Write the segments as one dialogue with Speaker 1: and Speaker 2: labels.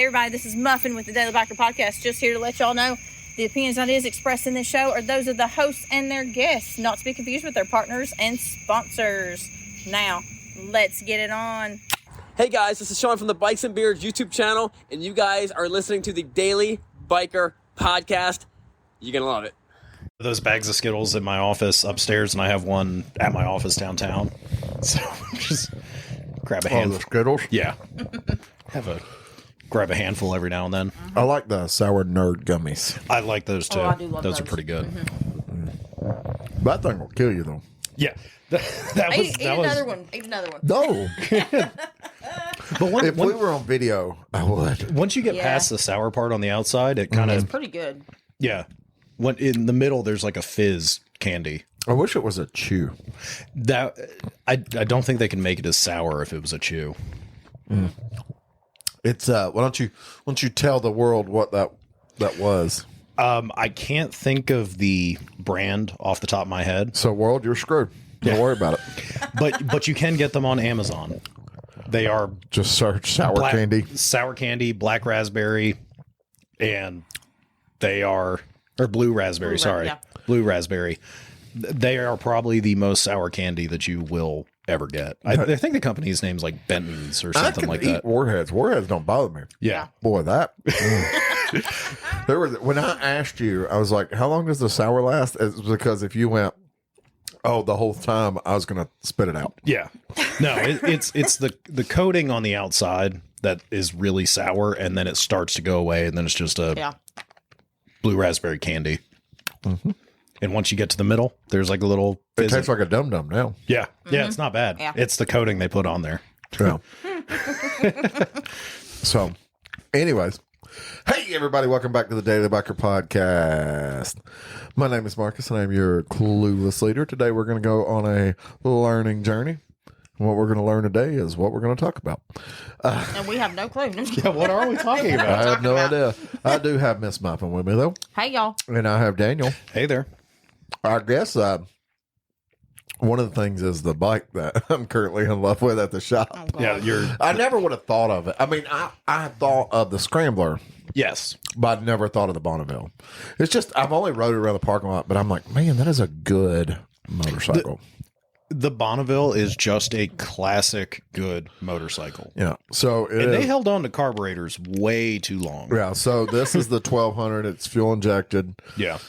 Speaker 1: Hey everybody, this is Muffin with the Daily Biker Podcast. Just here to let y'all know the opinions and ideas expressed in this show are those of the hosts and their guests, not to be confused with their partners and sponsors. Now, let's get it on.
Speaker 2: Hey guys, this is Sean from the Bikes and Beards YouTube channel, and you guys are listening to the Daily Biker Podcast. You're gonna love it.
Speaker 3: Those bags of Skittles in my office upstairs, and I have one at my office downtown. So just grab a handful.
Speaker 4: The Skittles?
Speaker 3: Yeah. Grab a handful every now and then.
Speaker 4: I like the sour nerd gummies.
Speaker 3: I like those too.
Speaker 1: I do love
Speaker 3: those are
Speaker 1: those.
Speaker 3: pretty good.
Speaker 4: That thing will kill you, though.
Speaker 3: Yeah.
Speaker 1: Eat another one.
Speaker 4: No.
Speaker 3: But
Speaker 4: If we were on video, I would.
Speaker 3: once you get
Speaker 1: Yeah.
Speaker 3: past the sour part on the outside, it kind
Speaker 1: It's
Speaker 3: of,
Speaker 1: pretty good.
Speaker 3: yeah. When in the middle, there's like a fizz candy.
Speaker 4: I wish it was a chew.
Speaker 3: That I don't think they can make it as sour if it was a chew.
Speaker 4: It's why don't you tell the world what that was?
Speaker 3: I can't think of the brand off the top of my head,
Speaker 4: So world, you're screwed. Don't worry about it.
Speaker 3: but you can get them on Amazon. They are
Speaker 4: Just search sour candy,
Speaker 3: black raspberry, and they are or blue raspberry. Blue raspberry. They are probably the most sour candy that you will ever get. I think the company's name's like Benton's or
Speaker 4: I
Speaker 3: something
Speaker 4: can
Speaker 3: like
Speaker 4: eat
Speaker 3: that.
Speaker 4: Warheads. Warheads don't bother me.
Speaker 3: Yeah.
Speaker 4: Boy, that. There was when I asked you, I was like, "How long does the sour last?" It's because if you went, "Oh, the whole time," I was going to spit it out.
Speaker 3: Yeah. No, it's the coating on the outside that is really sour, and then it starts to go away, and then it's just a blue raspberry candy.
Speaker 4: Mm-hmm.
Speaker 3: And once you get to the middle, there's like a little
Speaker 4: It
Speaker 3: fizz.
Speaker 4: tastes like a dum dum now.
Speaker 3: Yeah. Yeah, it's not bad.
Speaker 1: Yeah.
Speaker 3: It's the coating they put on there.
Speaker 4: Yeah. So, anyways, hey everybody, welcome back to the Daily Biker Podcast. My name is Marcus, and I'm your clueless leader. Today, we're going to go on a learning journey. And what we're going to learn today is what we're going to talk about.
Speaker 1: And we have no clue.
Speaker 3: Yeah, what are we talking about?
Speaker 4: I have no idea. I do have Miss Muffin with me though,
Speaker 1: Hey, y'all.
Speaker 4: and I have Daniel.
Speaker 3: Hey there.
Speaker 4: I guess one of the things is the bike that I'm currently in love with at the shop.
Speaker 1: Oh, God.
Speaker 3: Yeah,
Speaker 4: I never would have thought of it. I mean, I thought of the Scrambler,
Speaker 3: yes.
Speaker 4: but I never thought of the Bonneville. It's just, I've only rode it around the parking lot, but I'm like, man, that is a good motorcycle.
Speaker 3: The Bonneville is just a classic good motorcycle.
Speaker 4: Yeah. So
Speaker 3: And they held on to carburetors way too long.
Speaker 4: yeah. So this is the 1200. It's fuel injected.
Speaker 3: Yeah.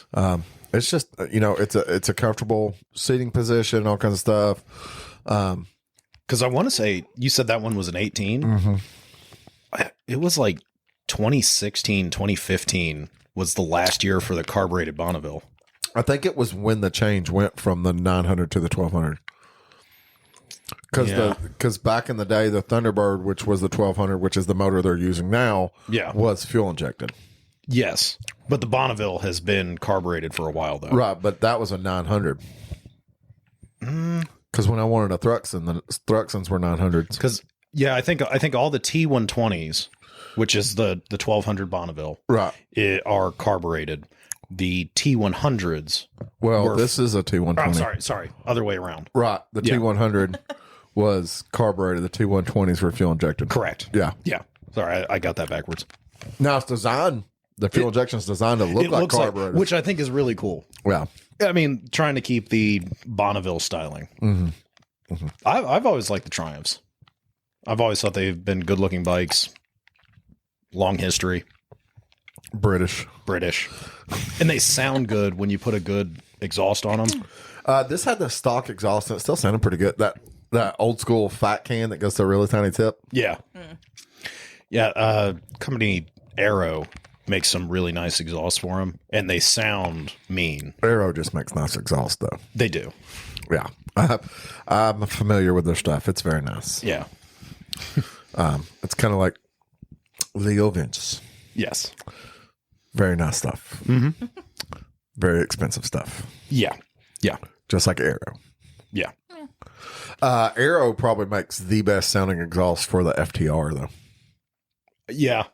Speaker 4: It's just, it's a comfortable seating position, all kinds of stuff.
Speaker 3: Because I want to say, you said that one was an 18.
Speaker 4: Mm-hmm.
Speaker 3: It was like 2016, 2015 was the last year for the carbureted Bonneville.
Speaker 4: I think it was when the change went from the 900 to the 1200. Because back in the day, the Thunderbird, which was the 1200, which is the motor they're using now, was fuel injected.
Speaker 3: Yes. But the Bonneville has been carbureted for a while, though.
Speaker 4: Right, but that was a 900. Because when I wanted a Thruxton, the Thruxtons were 900s.
Speaker 3: Because, I think all the T120s, which is the 1200 Bonneville,
Speaker 4: Right.
Speaker 3: are carbureted. The T100s.
Speaker 4: Well, this is a T120.
Speaker 3: Oh, sorry. Other way around.
Speaker 4: Right. The T100 was carbureted. The T120s were fuel injected.
Speaker 3: Correct.
Speaker 4: Yeah.
Speaker 3: Yeah. Sorry, I got that backwards.
Speaker 4: Now it's designed, the fuel injection is designed to look
Speaker 3: It
Speaker 4: like
Speaker 3: looks like,
Speaker 4: carbureted.
Speaker 3: which I think is really cool.
Speaker 4: Yeah.
Speaker 3: I mean, trying to keep the Bonneville styling.
Speaker 4: Mm-hmm. Mm-hmm.
Speaker 3: I've always liked the Triumphs. I've always thought they've been good looking bikes. Long history.
Speaker 4: British.
Speaker 3: And they sound good when you put a good exhaust on them.
Speaker 4: This had the stock exhaust, and it still sounded pretty good. That old school fat can that goes to a really tiny tip.
Speaker 3: Yeah. Yeah. Company Aero makes some really nice exhaust for them, and they sound mean.
Speaker 4: Aero just makes nice exhaust, though.
Speaker 3: They do.
Speaker 4: Yeah. I'm familiar with their stuff. It's very nice.
Speaker 3: Yeah.
Speaker 4: It's kind of like Leo Vince.
Speaker 3: Yes.
Speaker 4: Very nice stuff.
Speaker 3: Mm-hmm.
Speaker 4: Very expensive stuff.
Speaker 3: Yeah. Yeah.
Speaker 4: Just like Aero.
Speaker 3: Yeah.
Speaker 4: Aero probably makes the best sounding exhaust for the FTR, though.
Speaker 3: Yeah.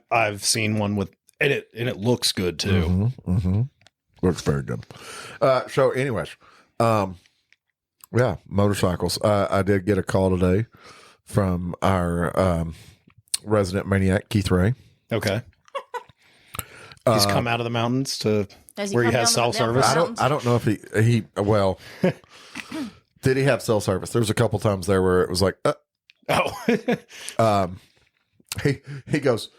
Speaker 3: I've seen one with and it looks good too.
Speaker 4: Mm-hmm, mm-hmm. Looks very good. So anyways, yeah, motorcycles. I did get a call today from our resident maniac, Keith Ray.
Speaker 3: Okay. He's come out of the mountains to where he has cell service.
Speaker 4: I don't know if he well did he have cell service? There was a couple times there where it was like he goes,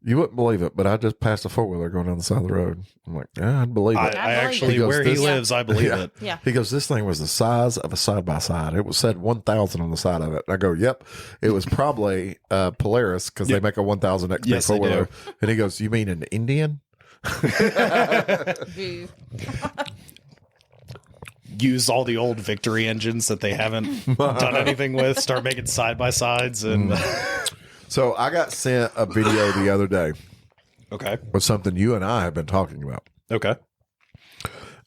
Speaker 4: you wouldn't believe it, but I just passed a 4-wheeler going down the side of the road. I'm like, yeah, I'd believe it.
Speaker 3: I actually, where he lives, I believe it.
Speaker 1: Yeah.
Speaker 4: He goes, this thing was the size of a side-by-side. It was said 1,000 on the side of it. And I go, yep. It was probably Polaris because they make a 1,000 XP
Speaker 3: Yes, they
Speaker 4: 4-wheeler.
Speaker 3: do.
Speaker 4: And he goes, you mean an Indian?
Speaker 3: Use all the old Victory engines that they haven't done anything with, start making side-by-sides. And
Speaker 4: So I got sent a video the other day
Speaker 3: okay.
Speaker 4: with something you and I have been talking about.
Speaker 3: Okay.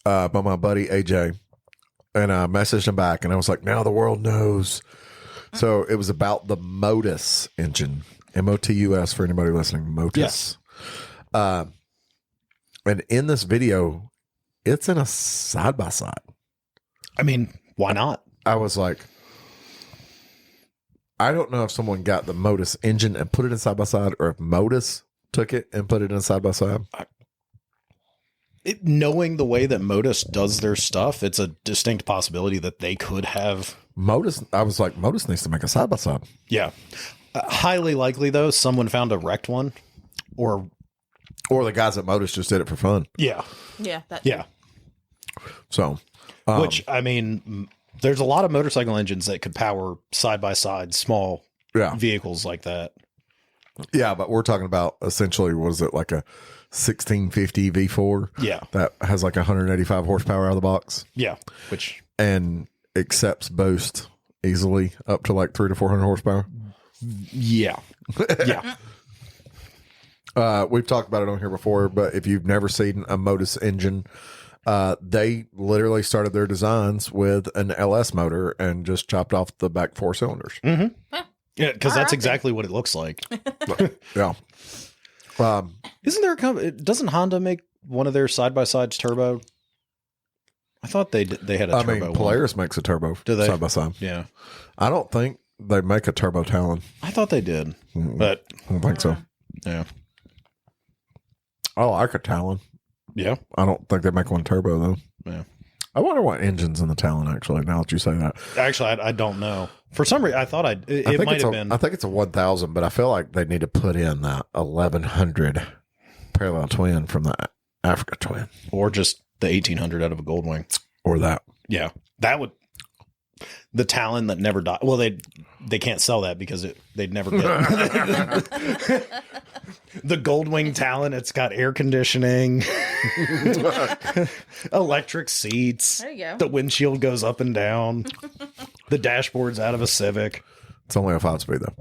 Speaker 4: By my buddy AJ, and I messaged him back, and I was like, "Now the world knows." So it was about the Motus engine, MOTUS for anybody listening. Motus.
Speaker 3: Yes.
Speaker 4: And in this video, it's in a side by side.
Speaker 3: I mean, why not?
Speaker 4: I was like, I don't know if someone got the Motus engine and put it in side by side, or if Motus took it and put it in side by side.
Speaker 3: Knowing the way that Motus does their stuff, it's a distinct possibility that they could have.
Speaker 4: Motus, I was like, Motus needs to make a side by side.
Speaker 3: Yeah. Highly likely, though, someone found a wrecked one. Or
Speaker 4: the guys at Motus just did it for fun.
Speaker 3: Yeah.
Speaker 1: Yeah.
Speaker 3: Yeah.
Speaker 4: So,
Speaker 3: which, I mean, there's a lot of motorcycle engines that could power side-by-side small vehicles like that.
Speaker 4: Yeah, but we're talking about essentially, was it like a 1650 V4?
Speaker 3: Yeah.
Speaker 4: That has like 185 horsepower out of the box.
Speaker 3: Yeah. Which.
Speaker 4: And accepts boost easily up to like 300 to 400 horsepower.
Speaker 3: Yeah. Yeah.
Speaker 4: We've talked about it on here before, but if you've never seen a Motus engine, they literally started their designs with an LS motor and just chopped off the back 4 cylinders.
Speaker 3: Mm-hmm. Yeah, because that's exactly what it looks like.
Speaker 4: Yeah.
Speaker 3: Isn't there a company? Doesn't Honda make one of their side-by-sides turbo? I thought they had a turbo.
Speaker 4: I mean, Polaris makes a turbo side by side.
Speaker 3: Yeah.
Speaker 4: I don't think they make a turbo Talon.
Speaker 3: I thought they did, but
Speaker 4: I don't think so.
Speaker 3: Yeah.
Speaker 4: I like a Talon.
Speaker 3: Yeah.
Speaker 4: I don't think they make one turbo though.
Speaker 3: Yeah.
Speaker 4: I wonder what engine's in the Talon actually. Now that you say that,
Speaker 3: actually, I don't know. For some reason, I thought it might have been.
Speaker 4: I think it's a 1000, but I feel like they need to put in that 1100 parallel twin from the Africa twin,
Speaker 3: or just the 1800 out of a Goldwing,
Speaker 4: or that.
Speaker 3: Yeah, that would. The Talon that never died. Well, they can't sell that because they'd never get the Goldwing Talon. It's got air conditioning, electric seats.
Speaker 1: There you go.
Speaker 3: The windshield goes up and down. The dashboard's out of a Civic.
Speaker 4: It's only a 5-speed though.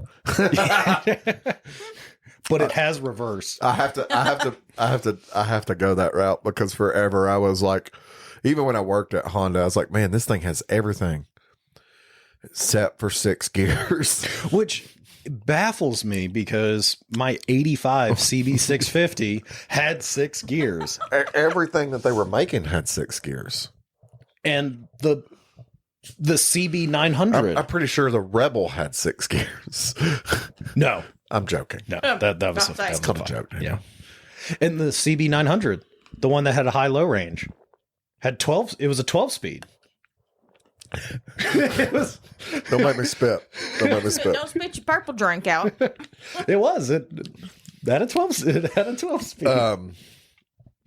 Speaker 3: But it has reverse.
Speaker 4: I have to go that route because forever I was like, even when I worked at Honda, I was like, man, this thing has everything except for 6 gears.
Speaker 3: Which baffles me because my 85 CB650 had 6 gears.
Speaker 4: Everything that they were making had 6 gears.
Speaker 3: And the CB900.
Speaker 4: I'm pretty sure the Rebel had 6 gears.
Speaker 3: No.
Speaker 4: I'm joking.
Speaker 3: No, that was
Speaker 4: a joke.
Speaker 3: Yeah. And the CB900, the one that had a high-low range, had 12. It was a 12-speed.
Speaker 4: Don't make me spit.
Speaker 1: Don't spit your purple drink out.
Speaker 3: It was. It had a 12. It had a 12-speed.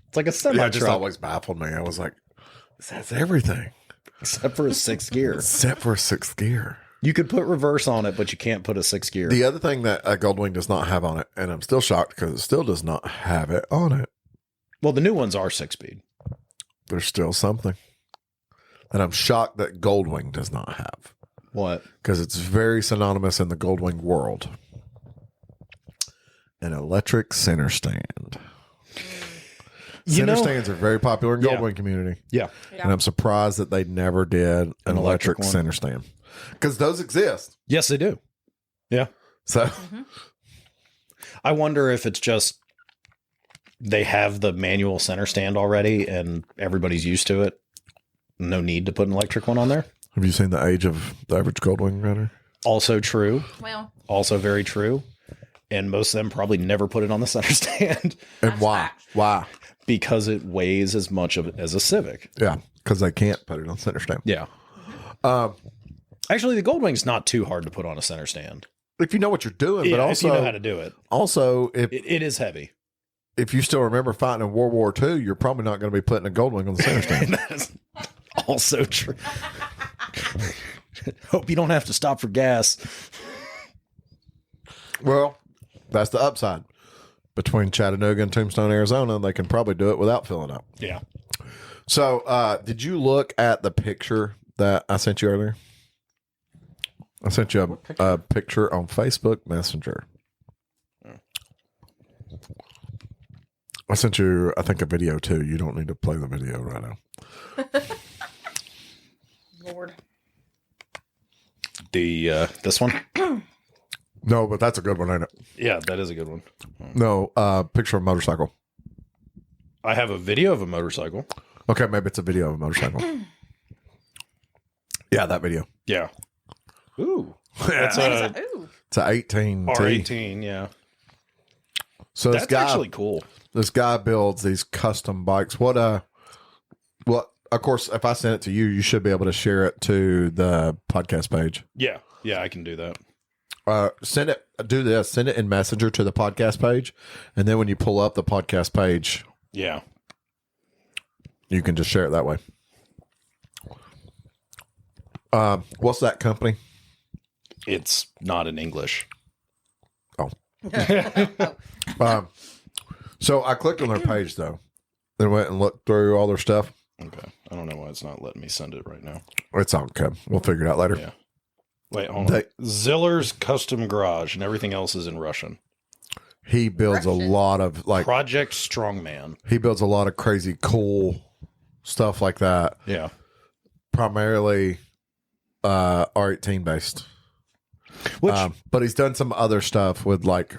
Speaker 3: It's like a semi
Speaker 4: It just always baffled me. I was like, this has everything
Speaker 3: except for a 6th gear.
Speaker 4: Except for a 6th gear.
Speaker 3: You could put reverse on it, but you can't put a 6th gear.
Speaker 4: The other thing that a Goldwing does not have on it, and I'm still shocked because it still does not have it on it.
Speaker 3: Well, the new ones are 6-speed.
Speaker 4: There's still something that I'm shocked that Goldwing does not have.
Speaker 3: What?
Speaker 4: Because it's very synonymous in the Goldwing world. An electric center stand. Center stands are very popular in Goldwing community.
Speaker 3: Yeah.
Speaker 4: And I'm surprised that they never did an electric center stand. Because those exist.
Speaker 3: Yes, they do. Yeah.
Speaker 4: So
Speaker 3: I wonder if it's just they have the manual center stand already and everybody's used to it. No need to put an electric one on there.
Speaker 4: Have you seen the age of the average Goldwing rider?
Speaker 3: Also true.
Speaker 1: Well,
Speaker 3: also very true. and most of them probably never put it on the center stand.
Speaker 4: And
Speaker 1: That's
Speaker 4: why?
Speaker 1: fact.
Speaker 4: Why?
Speaker 3: Because it weighs as much as a Civic.
Speaker 4: Yeah, because they can't put it on center stand.
Speaker 3: Yeah. Actually, the Goldwing's not too hard to put on a center stand.
Speaker 4: If you know what you're doing, but
Speaker 3: Yeah,
Speaker 4: also
Speaker 3: if you know how to do it.
Speaker 4: Also,
Speaker 3: It is heavy.
Speaker 4: if you still remember fighting in World War II, you're probably not going to be putting a Goldwing on the center stand.
Speaker 3: That's also true. Hope you don't have to stop for gas.
Speaker 4: Well, that's the upside. Between Chattanooga and Tombstone, Arizona, they can probably do it without filling up.
Speaker 3: Yeah.
Speaker 4: So, did you look at the picture that I sent you earlier? I sent you a picture on Facebook Messenger. I sent you, I think, a video too. You don't need to play the video right now.
Speaker 1: Lord.
Speaker 3: This one?
Speaker 4: No, but that's a good one, ain't it?
Speaker 3: Yeah, that is a good one.
Speaker 4: No, picture of a motorcycle.
Speaker 3: I have a video of a motorcycle.
Speaker 4: Okay, maybe it's a video of a motorcycle. Yeah, that video.
Speaker 3: Yeah. Ooh.
Speaker 4: That's
Speaker 1: Ooh.
Speaker 4: it's a 18
Speaker 3: R18, yeah.
Speaker 4: So
Speaker 3: That's actually cool.
Speaker 4: This guy builds these custom bikes. What of course, if I send it to you, you should be able to share it to the podcast page.
Speaker 3: Yeah. Yeah, I can do that.
Speaker 4: Send it in Messenger to the podcast page, and then when you pull up the podcast page,
Speaker 3: Yeah.
Speaker 4: you can just share it that way. What's that company?
Speaker 3: It's not in English.
Speaker 4: Oh. So I clicked on their page though, then went and looked through all their stuff.
Speaker 3: Okay. I don't know why it's not letting me send it right now.
Speaker 4: It's on code. We'll figure it out later.
Speaker 3: Yeah. Wait, hold on. Ziller's Custom Garage, and everything else is in Russian.
Speaker 4: He builds a lot of
Speaker 3: Project Strongman.
Speaker 4: He builds a lot of crazy cool stuff like that.
Speaker 3: Yeah.
Speaker 4: Primarily R18 based.
Speaker 3: Which
Speaker 4: But he's done some other stuff with like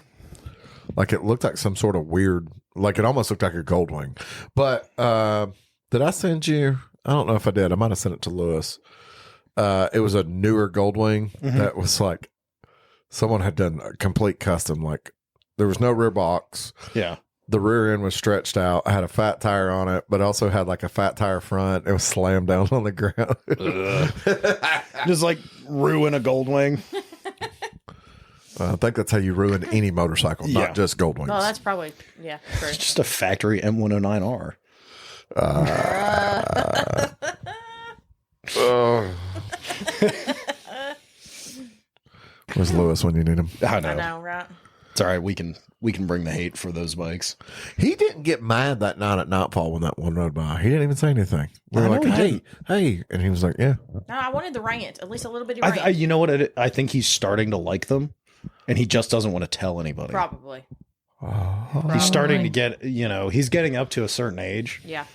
Speaker 4: it looked like some sort of weird, like it almost looked like a Goldwing. But did I send you? I don't know if I did. I might have sent it to Lewis. It was a newer Goldwing that was like someone had done a complete custom. Like there was no rear box.
Speaker 3: yeah.
Speaker 4: The rear end was stretched out. I had a fat tire on it, but also had like a fat tire front. It was slammed down on the ground.
Speaker 3: Just like ruin a Goldwing.
Speaker 4: I think that's how you ruin any motorcycle,
Speaker 3: Yeah.
Speaker 4: not just Goldwings.
Speaker 1: No, that's probably, yeah, true.
Speaker 3: It's just a factory M109R.
Speaker 4: Where's Lewis when you need him?
Speaker 3: I know.
Speaker 1: I know, right?
Speaker 3: It's all right. We can bring the hate for those bikes.
Speaker 4: He didn't get mad that night at nightfall when that one rode by. He didn't even say anything. We were
Speaker 3: I know
Speaker 4: like,
Speaker 3: he
Speaker 4: hey,
Speaker 3: didn't.
Speaker 4: hey. And he was like, yeah.
Speaker 1: No, I wanted the rant, at least a little bitty rant.
Speaker 3: You know what? I think he's starting to like them, and he just doesn't want to tell anybody.
Speaker 1: Probably.
Speaker 3: He's starting to get, he's getting up to a certain age.
Speaker 1: Yeah.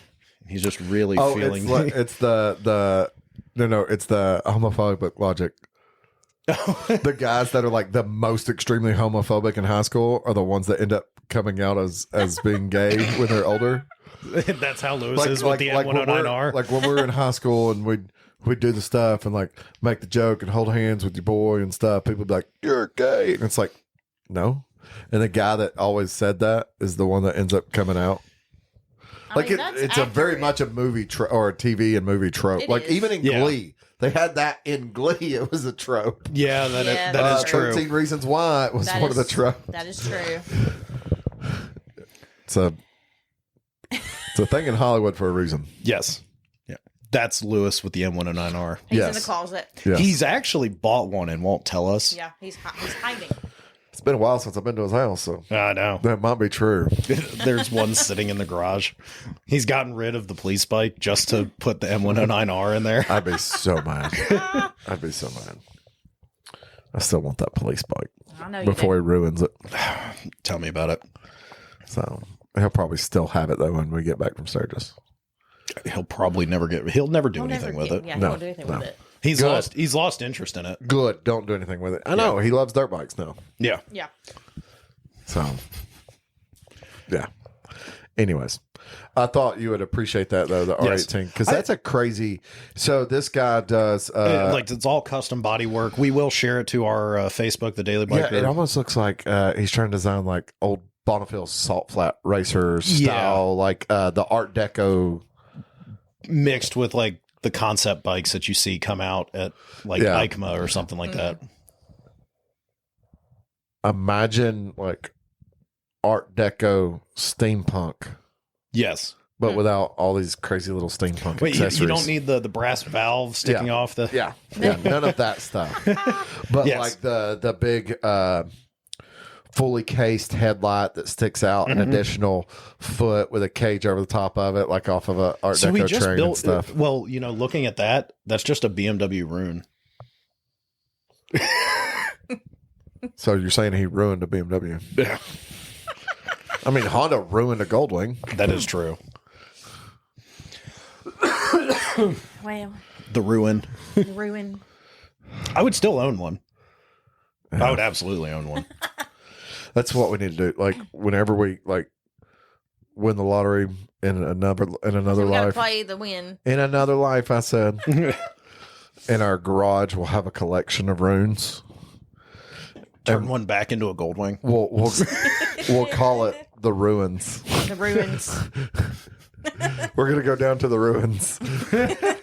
Speaker 3: He's just really
Speaker 4: Oh,
Speaker 3: feeling.
Speaker 4: it's the homophobic logic. The guys that are like the most extremely homophobic in high school are the ones that end up coming out as being gay when they're older.
Speaker 3: That's how Lewis is with the M109R.
Speaker 4: Like when we were in high school and we'd do the stuff and like make the joke and hold hands with your boy and stuff. People would be like, "You're gay," and it's like, no. And the guy that always said that is the one that ends up coming out. Like
Speaker 1: that's
Speaker 4: it's a very
Speaker 1: accurate.
Speaker 4: much a movie or a TV and movie trope.
Speaker 1: It
Speaker 4: like
Speaker 1: is.
Speaker 4: even in
Speaker 3: Yeah.
Speaker 4: Glee, they had that in Glee. It was a trope.
Speaker 3: Yeah, that
Speaker 1: Yeah,
Speaker 3: is true.
Speaker 4: 13 Reasons Why it was
Speaker 1: That
Speaker 4: one of the
Speaker 1: is-
Speaker 4: tropes.
Speaker 1: That is true.
Speaker 4: It's a thing in Hollywood for a reason.
Speaker 3: Yes. Yeah. That's Lewis with the M109R.
Speaker 1: He's in
Speaker 4: Yes.
Speaker 1: the closet.
Speaker 4: Yes.
Speaker 3: He's actually bought one and won't tell us.
Speaker 1: Yeah, he's hiding.
Speaker 4: It's been a while since I've been to his house, so
Speaker 3: I know.
Speaker 4: that might be true.
Speaker 3: There's one sitting in the garage. He's gotten rid of the police bike just to put the M109R in there.
Speaker 4: I'd be so mad. I'd be so mad. I still want that police bike
Speaker 1: I know you
Speaker 4: before
Speaker 1: do.
Speaker 4: he ruins it.
Speaker 3: Tell me about it.
Speaker 4: So he'll probably still have it though when we get back from Sturgis.
Speaker 3: He'll never do
Speaker 1: He'll
Speaker 3: anything
Speaker 1: never
Speaker 3: with
Speaker 1: get-
Speaker 3: it.
Speaker 1: Yeah, he
Speaker 4: No,
Speaker 1: won't do anything
Speaker 4: no.
Speaker 1: with it.
Speaker 3: He's
Speaker 4: Good.
Speaker 3: lost interest in it.
Speaker 4: Good. Don't do anything with it. I know he loves dirt bikes now.
Speaker 3: Yeah.
Speaker 1: Yeah.
Speaker 4: So yeah. Anyways, I thought you would appreciate that though, the R18, because that's a crazy. So this guy does
Speaker 3: like it's all custom body work. We will share it to our Facebook, the Daily Biker.
Speaker 4: Yeah, it almost looks like he's trying to design like old Bonneville salt flat racer style, like the Art Deco
Speaker 3: mixed with like the concept bikes that you see come out at like EICMA or something like that.
Speaker 4: Imagine like Art Deco steampunk.
Speaker 3: Yes.
Speaker 4: But without all these crazy little steampunk accessories.
Speaker 3: You don't need the brass valve sticking off the...
Speaker 4: Yeah, none of that stuff. But like the big fully cased headlight that sticks out an additional foot with a cage over the top of it, like off of a Art Deco train and stuff.
Speaker 3: Well, you know, looking at that, that's just a BMW Rune.
Speaker 4: So you're saying he ruined a BMW?
Speaker 3: Yeah.
Speaker 4: I mean, Honda ruined a Goldwing.
Speaker 3: That is true.
Speaker 1: Well,
Speaker 3: The ruin. I would still own one. I would absolutely own one.
Speaker 4: That's what we need to do. Like whenever we like win the lottery in another
Speaker 1: we gotta
Speaker 4: life.
Speaker 1: play the win.
Speaker 4: In another life, I said. In our garage, we'll have a collection of runes.
Speaker 3: Turn one back into a Goldwing.
Speaker 4: We'll call it the ruins.
Speaker 1: The ruins.
Speaker 4: We're gonna go down to the ruins.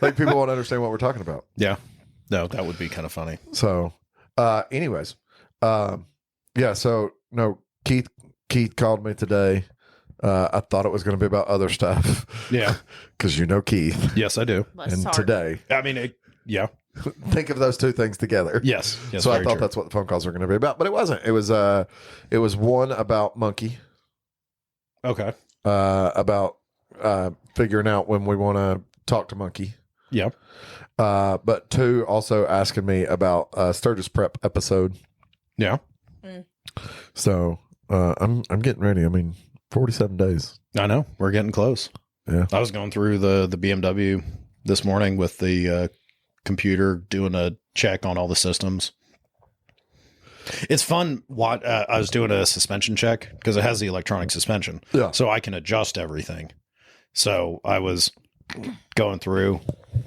Speaker 4: Like people won't understand what we're talking about.
Speaker 3: Yeah. No, that would be kind of funny.
Speaker 4: So, anyways, yeah. So no, Keith called me today. I thought it was going to be about other stuff.
Speaker 3: Yeah,
Speaker 4: because you know Keith.
Speaker 3: Yes, I do.
Speaker 4: And today,
Speaker 3: I mean, yeah.
Speaker 4: Think of those two things together.
Speaker 3: Yes.
Speaker 4: So I thought that's what the phone calls were going to be about, but it wasn't. It was one about Monkey.
Speaker 3: Okay.
Speaker 4: About figuring out when we want to talk to Monkey.
Speaker 3: Yeah.
Speaker 4: But two, also asking me about Sturgis Prep episode.
Speaker 3: Yeah.
Speaker 4: So I'm getting ready. I mean, 47 days.
Speaker 3: I know. We're getting close.
Speaker 4: Yeah.
Speaker 3: I was going through the BMW this morning with the computer doing a check on all the systems. It's fun. I was doing a suspension check because it has the electronic suspension.
Speaker 4: Yeah.
Speaker 3: So I can adjust everything. So I was going through,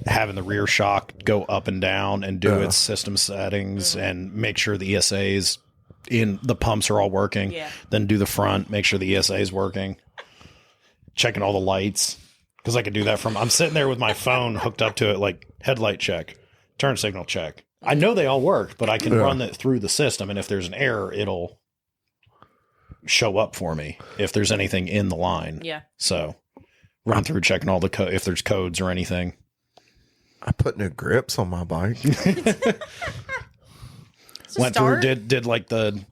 Speaker 3: having the rear shock go up and down and do its system settings and make sure the ESAs in the pumps are all working.
Speaker 1: Yeah.
Speaker 3: Then do the front, make sure the ESA is working. Checking all the lights. Because I could do that I'm sitting there with my phone hooked up to it, like headlight check, turn signal check. I know they all work, but I can run it through the system. And if there's an error, it'll show up for me if there's anything in the line.
Speaker 1: Yeah.
Speaker 3: So run through checking all the if there's codes or anything.
Speaker 4: I put new grips on my bike.
Speaker 3: Went through, did like the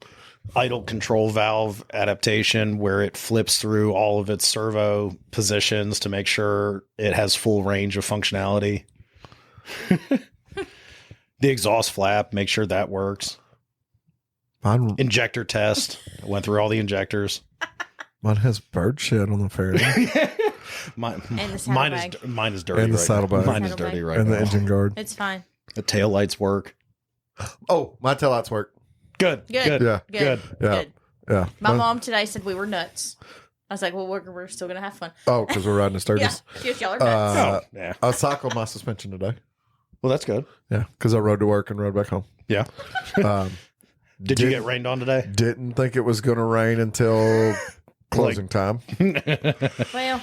Speaker 3: idle control valve adaptation where it flips through all of its servo positions to make sure it has full range of functionality. The exhaust flap, make sure that works. Injector test. I went through all the injectors.
Speaker 4: Mine has bird shit on the fairing.
Speaker 1: Mine
Speaker 3: is dirty.
Speaker 4: And the saddlebag.
Speaker 3: Mine is dirty right
Speaker 4: and
Speaker 3: now.
Speaker 4: the engine guard.
Speaker 1: It's fine.
Speaker 3: The tail lights work.
Speaker 4: Oh, my taillights work.
Speaker 3: Good.
Speaker 4: Yeah.
Speaker 3: Good.
Speaker 4: Yeah.
Speaker 1: My mom today said we were nuts. I was like, well, we're still going to have fun.
Speaker 4: Oh, because we're riding a Sturgis.
Speaker 1: Yeah. She was, y'all are nuts.
Speaker 3: Yeah.
Speaker 4: I cycled my suspension today.
Speaker 3: Well, that's good.
Speaker 4: Yeah, because I rode to work and rode back home.
Speaker 3: Yeah. Did you get rained on today?
Speaker 4: Didn't think it was going to rain until closing time.
Speaker 1: Well.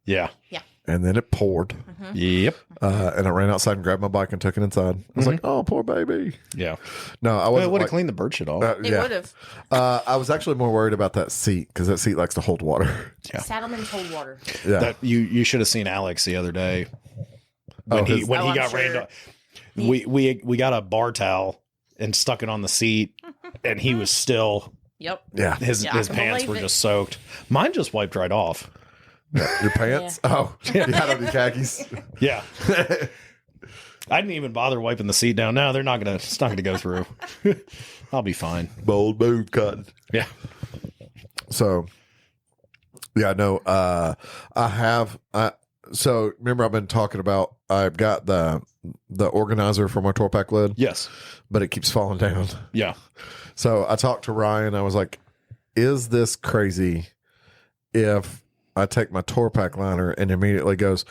Speaker 3: Yeah.
Speaker 4: And then it poured.
Speaker 1: Mm-hmm.
Speaker 3: Yep.
Speaker 4: And I ran outside and grabbed my bike and took it inside. I was like, oh, poor baby.
Speaker 3: Yeah.
Speaker 4: No, I wasn't.
Speaker 3: It would have cleaned the bird shit off.
Speaker 1: It would have.
Speaker 4: I was actually more worried about that seat because that seat likes to hold water.
Speaker 3: Yeah.
Speaker 1: Saddlemen's hold water.
Speaker 4: Yeah.
Speaker 3: That, you should have seen Alex the other day when he got rained on. We got a bar towel and stuck it on the seat, and he was still.
Speaker 1: Yep.
Speaker 4: Yeah.
Speaker 3: His pants were just soaked. Mine just wiped right off.
Speaker 4: Your pants? Yeah. Oh, you had on your khakis.
Speaker 3: Yeah. I didn't even bother wiping the seat down. No, it's not gonna go through. I'll be fine.
Speaker 4: Bold move, Cotton.
Speaker 3: Yeah.
Speaker 4: So, yeah, no, so remember I've been talking about, I've got the organizer for my tour pack lid.
Speaker 3: Yes.
Speaker 4: But it keeps falling down.
Speaker 3: Yeah.
Speaker 4: So I talked to Ryan. I was like, is this crazy if I take my tour pack liner and immediately goes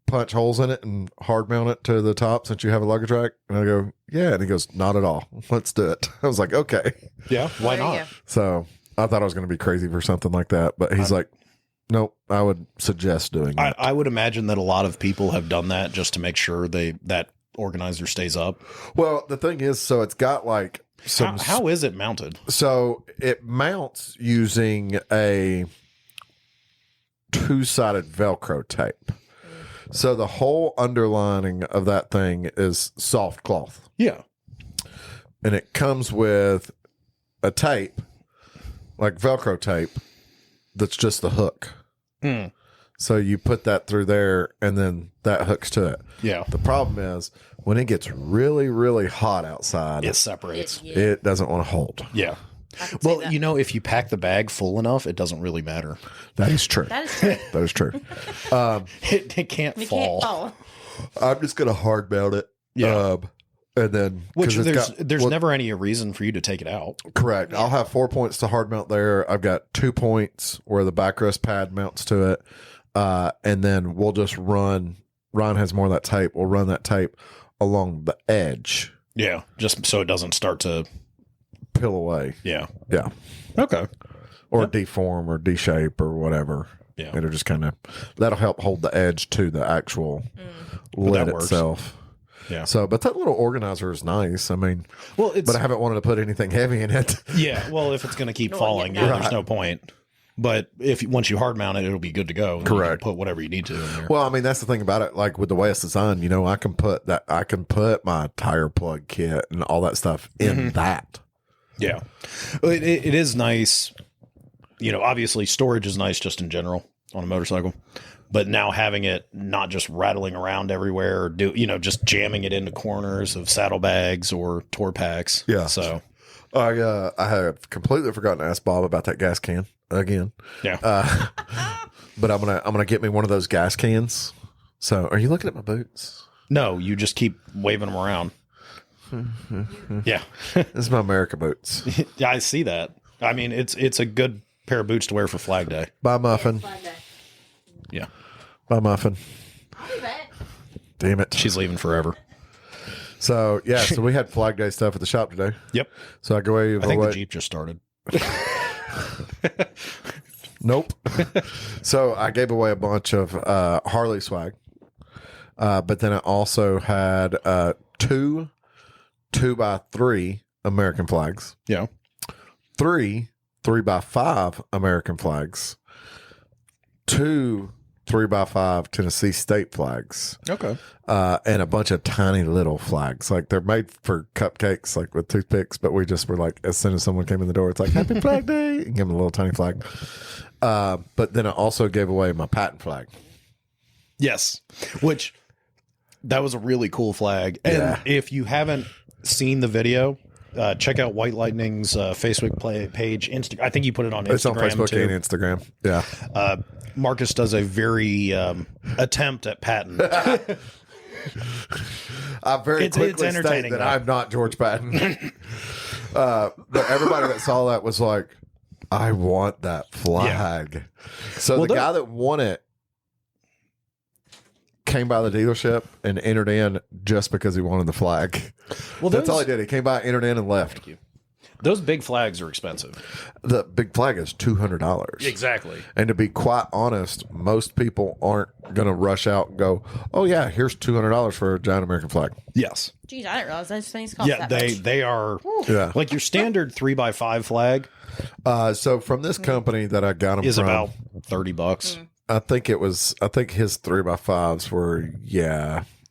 Speaker 4: punch holes in it and hard mount it to the top since you have a luggage rack. And I go, yeah. And he goes, not at all. Let's do it. I was like, okay.
Speaker 3: Yeah, why
Speaker 1: There you
Speaker 3: not?
Speaker 1: go.
Speaker 4: So I thought I was going to be crazy for something like that. But he's like, nope, I would suggest doing it.
Speaker 3: I would imagine that a lot of people have done that just to make sure that organizer stays up.
Speaker 4: Well, the thing is, so it's got like some.
Speaker 3: How is it mounted?
Speaker 4: So it mounts using a two-sided Velcro tape. So the whole underlining of that thing is soft cloth.
Speaker 3: Yeah.
Speaker 4: And it comes with a tape, like Velcro tape, that's just the hook.
Speaker 3: Mm.
Speaker 4: So you put that through there and then that hooks to it.
Speaker 3: Yeah.
Speaker 4: The problem is when it gets really, really hot outside,
Speaker 3: It separates.
Speaker 4: it doesn't want to hold.
Speaker 3: Yeah.
Speaker 1: I can see
Speaker 3: Well,
Speaker 1: that.
Speaker 3: you know, if you pack the bag full enough, it doesn't really matter.
Speaker 4: That is true.
Speaker 1: That is true.
Speaker 4: That is true.
Speaker 3: It can't
Speaker 1: You
Speaker 3: fall.
Speaker 1: can't fall.
Speaker 4: I'm just going to hard mount it.
Speaker 3: Yeah.
Speaker 4: And then,
Speaker 3: Which
Speaker 4: 'cause it's
Speaker 3: there's never any reason for you to take it out.
Speaker 4: correct. I'll have 4 points to hard mount there. I've got 2 points where the backrest pad mounts to it. And then we'll just Ron has more of that tape. We'll run that tape along the edge,
Speaker 3: Yeah. Just so it doesn't start to.
Speaker 4: peel away.
Speaker 3: Yeah.
Speaker 4: Yeah.
Speaker 3: Okay.
Speaker 4: Or deform or deshape or whatever.
Speaker 3: Yeah.
Speaker 4: It'll just kind of, that'll help hold the edge to the actual
Speaker 3: that
Speaker 4: lid
Speaker 3: works.
Speaker 4: itself.
Speaker 3: Yeah.
Speaker 4: So, but that little organizer is nice. I mean,
Speaker 3: Well, it's
Speaker 4: but I haven't wanted to put anything heavy in it.
Speaker 3: yeah. Well, if it's going to keep
Speaker 1: No,
Speaker 3: falling,
Speaker 1: yeah,
Speaker 3: yeah,
Speaker 4: right.
Speaker 3: there's no point. But once you hard mount it, it'll be good to go. And you can
Speaker 4: Correct.
Speaker 3: put whatever you need to in there.
Speaker 4: Well, I mean, that's the thing about it. Like with the way it's designed, I can put my tire plug kit and all that stuff in that.
Speaker 3: Yeah. It is nice. Obviously storage is nice just in general on a motorcycle, but now having it not just rattling around everywhere or just jamming it into corners of saddlebags or tour packs.
Speaker 4: Yeah.
Speaker 3: So
Speaker 4: I have completely forgotten to ask Bob about that gas can again.
Speaker 3: yeah.
Speaker 4: But I'm gonna get me one of those gas cans. So, are you looking at my boots?
Speaker 3: No, you just keep waving them around. Yeah.
Speaker 4: This is my America boots.
Speaker 3: Yeah, I see that. I mean, it's a good pair of boots to wear for Flag Day.
Speaker 4: Bye, Muffin.
Speaker 3: Yeah.
Speaker 4: Bye, Muffin. Damn it.
Speaker 3: She's leaving forever.
Speaker 4: So yeah, so we had Flag Day stuff at the shop today.
Speaker 3: Yep.
Speaker 4: So I go away.
Speaker 3: I think the Jeep just started.
Speaker 4: Nope. So I gave away a bunch of Harley swag, but then I also had 2 2x3 American flags,
Speaker 3: Yeah.
Speaker 4: 3 3x5 American flags, 2 3x5 Tennessee state flags,
Speaker 3: Okay.
Speaker 4: and a bunch of tiny little flags. Like they're made for cupcakes, like with toothpicks. But we just were like, as soon as someone came in the door, it's like Happy Flag Day, and give them a little tiny flag. But then I also gave away my patent flag.
Speaker 3: Yes. Which that was a really cool flag. And
Speaker 4: Yeah.
Speaker 3: if you haven't seen the video, check out White Lightning's Facebook page. I think you put it on Instagram.
Speaker 4: It's on Facebook
Speaker 3: too.
Speaker 4: and Instagram. Yeah.
Speaker 3: Marcus does a very attempt at patent.
Speaker 4: I very
Speaker 3: It's
Speaker 4: quickly state
Speaker 3: entertaining,
Speaker 4: that
Speaker 3: though.
Speaker 4: I'm not George Patton. But everybody that saw that was like, I want that flag. So
Speaker 3: Well,
Speaker 4: the guy that won it came by the dealership and entered in just because he wanted the flag.
Speaker 3: Well,
Speaker 4: That's all he did. He came by, entered in, and left.
Speaker 3: Those big flags are expensive.
Speaker 4: The big flag is $200.
Speaker 3: Exactly.
Speaker 4: And to be quite honest, most people aren't going to rush out and go, "Oh yeah, here's $200 for a giant American flag."
Speaker 3: Yes.
Speaker 1: Geez, I didn't realize those things cost
Speaker 3: Yeah,
Speaker 1: that much.
Speaker 3: they are
Speaker 4: Yeah.
Speaker 3: like your standard 3x5 flag
Speaker 4: So from this company that I got them
Speaker 3: is
Speaker 4: from,
Speaker 3: about $30.
Speaker 4: I think his 3x5s were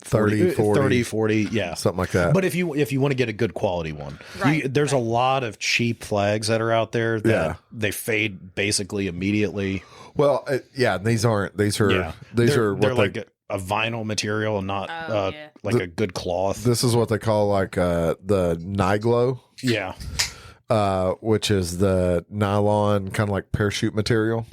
Speaker 4: 30, 40,
Speaker 3: 30, 40, yeah.
Speaker 4: something like that.
Speaker 3: But if you want to get a good quality one,
Speaker 1: Right,
Speaker 3: there's a lot of cheap flags that are out there that
Speaker 4: Yeah.
Speaker 3: they fade basically immediately.
Speaker 4: well, these are
Speaker 3: Yeah,
Speaker 4: these
Speaker 3: they're
Speaker 4: are what
Speaker 3: like a vinyl material and not
Speaker 1: yeah.
Speaker 3: like a good cloth.
Speaker 4: this is what they call like the Niglo,
Speaker 3: Yeah,
Speaker 4: which is the nylon kind of like parachute material.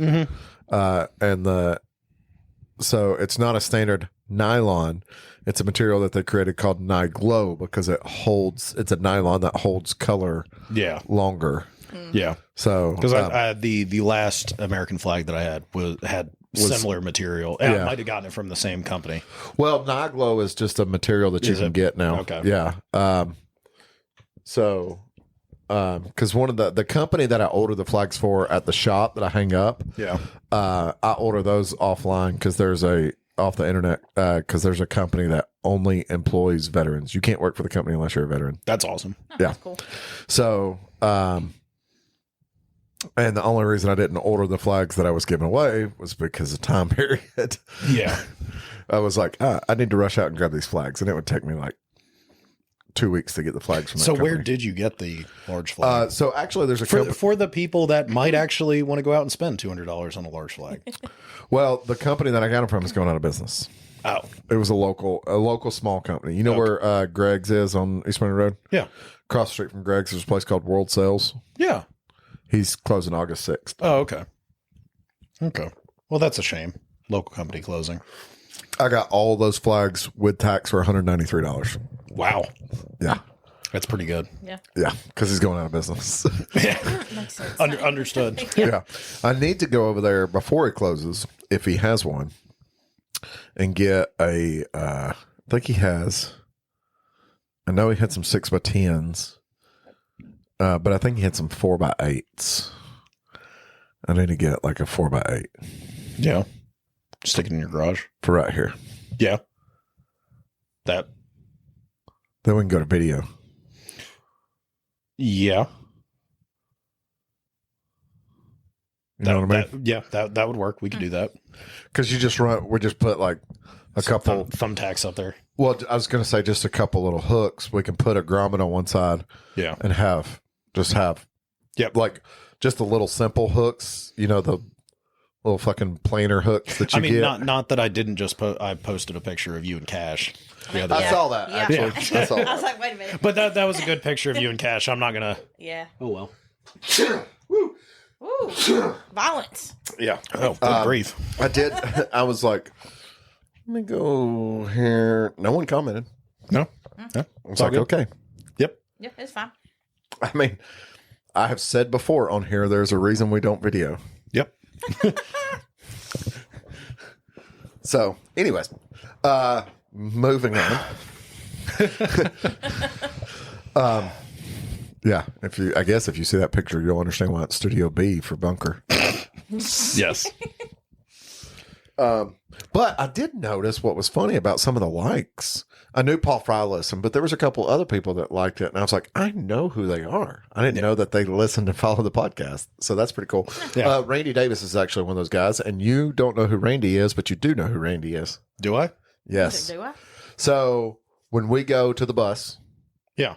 Speaker 4: So it's not a standard nylon. It's a material that they created called Niglo because it's a nylon that holds color
Speaker 3: yeah.
Speaker 4: longer.
Speaker 3: Yeah.
Speaker 4: So
Speaker 3: Because the last American flag that I had had similar material. And I might have gotten it from the same company.
Speaker 4: well, Niglo is just a material that you can get now.
Speaker 3: Okay.
Speaker 4: Yeah. Because one of the company that I order the flags for at the shop that I hang up, I order those offline because there's off the internet because there's a company that only employs veterans. You can't work for the company unless you're a veteran.
Speaker 3: That's awesome.
Speaker 1: Oh,
Speaker 4: Yeah.
Speaker 1: That's cool.
Speaker 4: So, and the only reason I didn't order the flags that I was giving away was because of time period.
Speaker 3: Yeah.
Speaker 4: I was like, I need to rush out and grab these flags, and it would take me like 2 weeks to get the flags from that company.
Speaker 3: Where did you get the large flag?
Speaker 4: So actually, there's a
Speaker 3: for the people that might actually want to go out and spend $200 on a large flag.
Speaker 4: Well, the company that I got them from is going out of business.
Speaker 3: Oh,
Speaker 4: It was a local small company. You know where Greg's is on East Main Road?
Speaker 3: yeah.
Speaker 4: Across the street from Greg's, there's a place called World Sales.
Speaker 3: Yeah.
Speaker 4: He's closing August 6th.
Speaker 3: Oh, okay. Okay. Well, that's a shame. Local company closing.
Speaker 4: I got all those flags with tax for $193.
Speaker 3: Wow.
Speaker 4: Yeah.
Speaker 3: That's pretty good.
Speaker 1: Yeah.
Speaker 4: Yeah, because he's going out of business.
Speaker 3: Yeah.
Speaker 1: Makes sense.
Speaker 3: Understood.
Speaker 4: Yeah. I need to go over there before he closes, if he has one, and get I think he has, I know he had some 6x10s, but I think he had some 4x8s. I need to get like a 4x8
Speaker 3: Yeah. Stick it in your garage.
Speaker 4: for right here.
Speaker 3: Yeah. That.
Speaker 4: Then we can go to video.
Speaker 3: Yeah.
Speaker 4: You know what I mean?
Speaker 3: That would work. We could do that.
Speaker 4: Because we just put like a couple.
Speaker 3: Thumbtacks up there.
Speaker 4: Well, I was going to say just a couple little hooks. We can put a grommet on one side.
Speaker 3: Yeah.
Speaker 4: And have
Speaker 3: Yep.
Speaker 4: like just the little simple hooks, the little fucking planer hooks that you get.
Speaker 3: not that I didn't just I posted a picture of you and Cash the other
Speaker 4: I
Speaker 3: day.
Speaker 4: saw that,
Speaker 1: Yeah.
Speaker 4: actually. I saw
Speaker 1: I
Speaker 4: that.
Speaker 1: was like, wait a minute.
Speaker 3: But that was a good picture of you and Cash. I'm not gonna.
Speaker 1: Yeah.
Speaker 3: Oh well.
Speaker 1: Ooh. Violence.
Speaker 4: Yeah.
Speaker 3: Oh, good grief.
Speaker 4: I did. I was like, let me go here. No one commented.
Speaker 3: No.
Speaker 4: I was like, okay.
Speaker 3: Yep.
Speaker 1: Yeah, it's fine.
Speaker 4: I mean, I have said before on here, there's a reason we don't video.
Speaker 3: Yep.
Speaker 4: So, anyways, moving on. Yeah, I guess if you see that picture, you'll understand why it's Studio B for bunker.
Speaker 3: Yes.
Speaker 4: But I did notice what was funny about some of the likes. I knew Paul Fry listened, but there was a couple other people that liked it, and I was like, I know who they are. I didn't know that they listened and follow the podcast, so that's pretty cool.
Speaker 3: Yeah.
Speaker 4: Randy Davis is actually one of those guys, and you don't know who Randy is, but you do know who Randy is.
Speaker 3: Do I?
Speaker 4: Yes.
Speaker 1: Do I?
Speaker 4: So when we go to the bus,
Speaker 3: Yeah.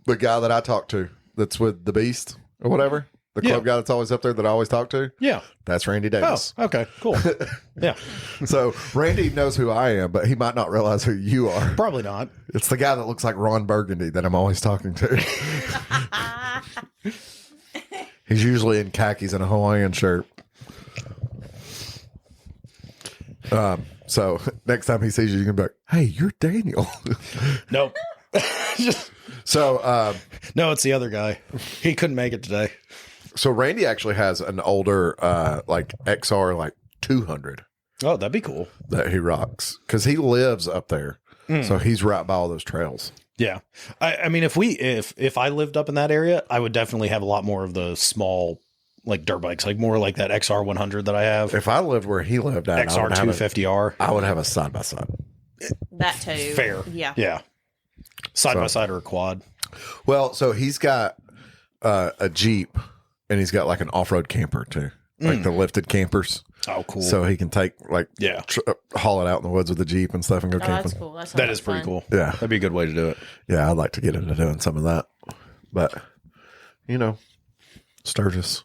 Speaker 4: the guy that I talk to that's with the Beast or whatever, the club guy that's always up there that I always talk to,
Speaker 3: Yeah.
Speaker 4: that's Randy Davis.
Speaker 3: Oh, okay. Cool. Yeah.
Speaker 4: So Randy knows who I am, but he might not realize who you are.
Speaker 3: Probably not.
Speaker 4: It's the guy that looks like Ron Burgundy that I'm always talking to. He's usually in khakis and a Hawaiian shirt. So next time he sees you, you can be like, hey, you're Daniel.
Speaker 3: Nope.
Speaker 4: So,
Speaker 3: No, it's the other guy. He couldn't make it today.
Speaker 4: so Randy actually has an older, like XR, like 200
Speaker 3: Oh, that'd be cool.
Speaker 4: that he rocks because he lives up there. So he's right by all those trails.
Speaker 3: Yeah. I mean, if I lived up in that area, I would definitely have a lot more of the small, like dirt bikes, like more like that XR 100 that I have.
Speaker 4: If I lived where he lived at,
Speaker 3: XR 250R.
Speaker 4: I would have a side by side.
Speaker 1: That too.
Speaker 3: Fair.
Speaker 1: Yeah.
Speaker 3: Yeah. Side by side or a quad.
Speaker 4: Well, so he's got a Jeep and he's got like an off road camper too, like the lifted campers.
Speaker 3: Oh, cool.
Speaker 4: So he can take like
Speaker 3: Yeah.
Speaker 4: haul it out in the woods with the Jeep and stuff and go
Speaker 1: Oh,
Speaker 4: camping.
Speaker 1: that's cool.
Speaker 3: That is pretty cool.
Speaker 4: Yeah.
Speaker 3: That'd be a good way to do it.
Speaker 4: Yeah, I'd like to get into doing some of that, but Sturgis.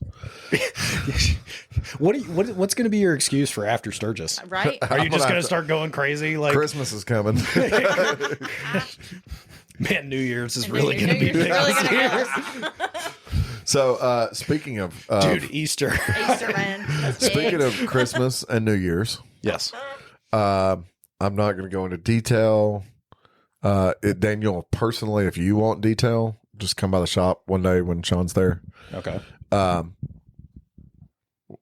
Speaker 3: What's going to be your excuse for after Sturgis?
Speaker 1: Right?
Speaker 3: Are you just going to start going crazy? Like,
Speaker 4: Christmas is coming.
Speaker 3: man, New Year's is really going to be
Speaker 1: New
Speaker 3: big.
Speaker 1: Year's
Speaker 3: this
Speaker 1: really
Speaker 3: year.
Speaker 1: gonna go.
Speaker 4: So speaking of
Speaker 3: Dude, Easter.
Speaker 1: Easter, man. That's
Speaker 4: speaking
Speaker 1: big.
Speaker 4: of Christmas and New Year's,
Speaker 3: Yes.
Speaker 4: I'm not going to go into detail. Daniel, personally, if you want detail, Just come by the shop one day when Sean's there.
Speaker 3: Okay.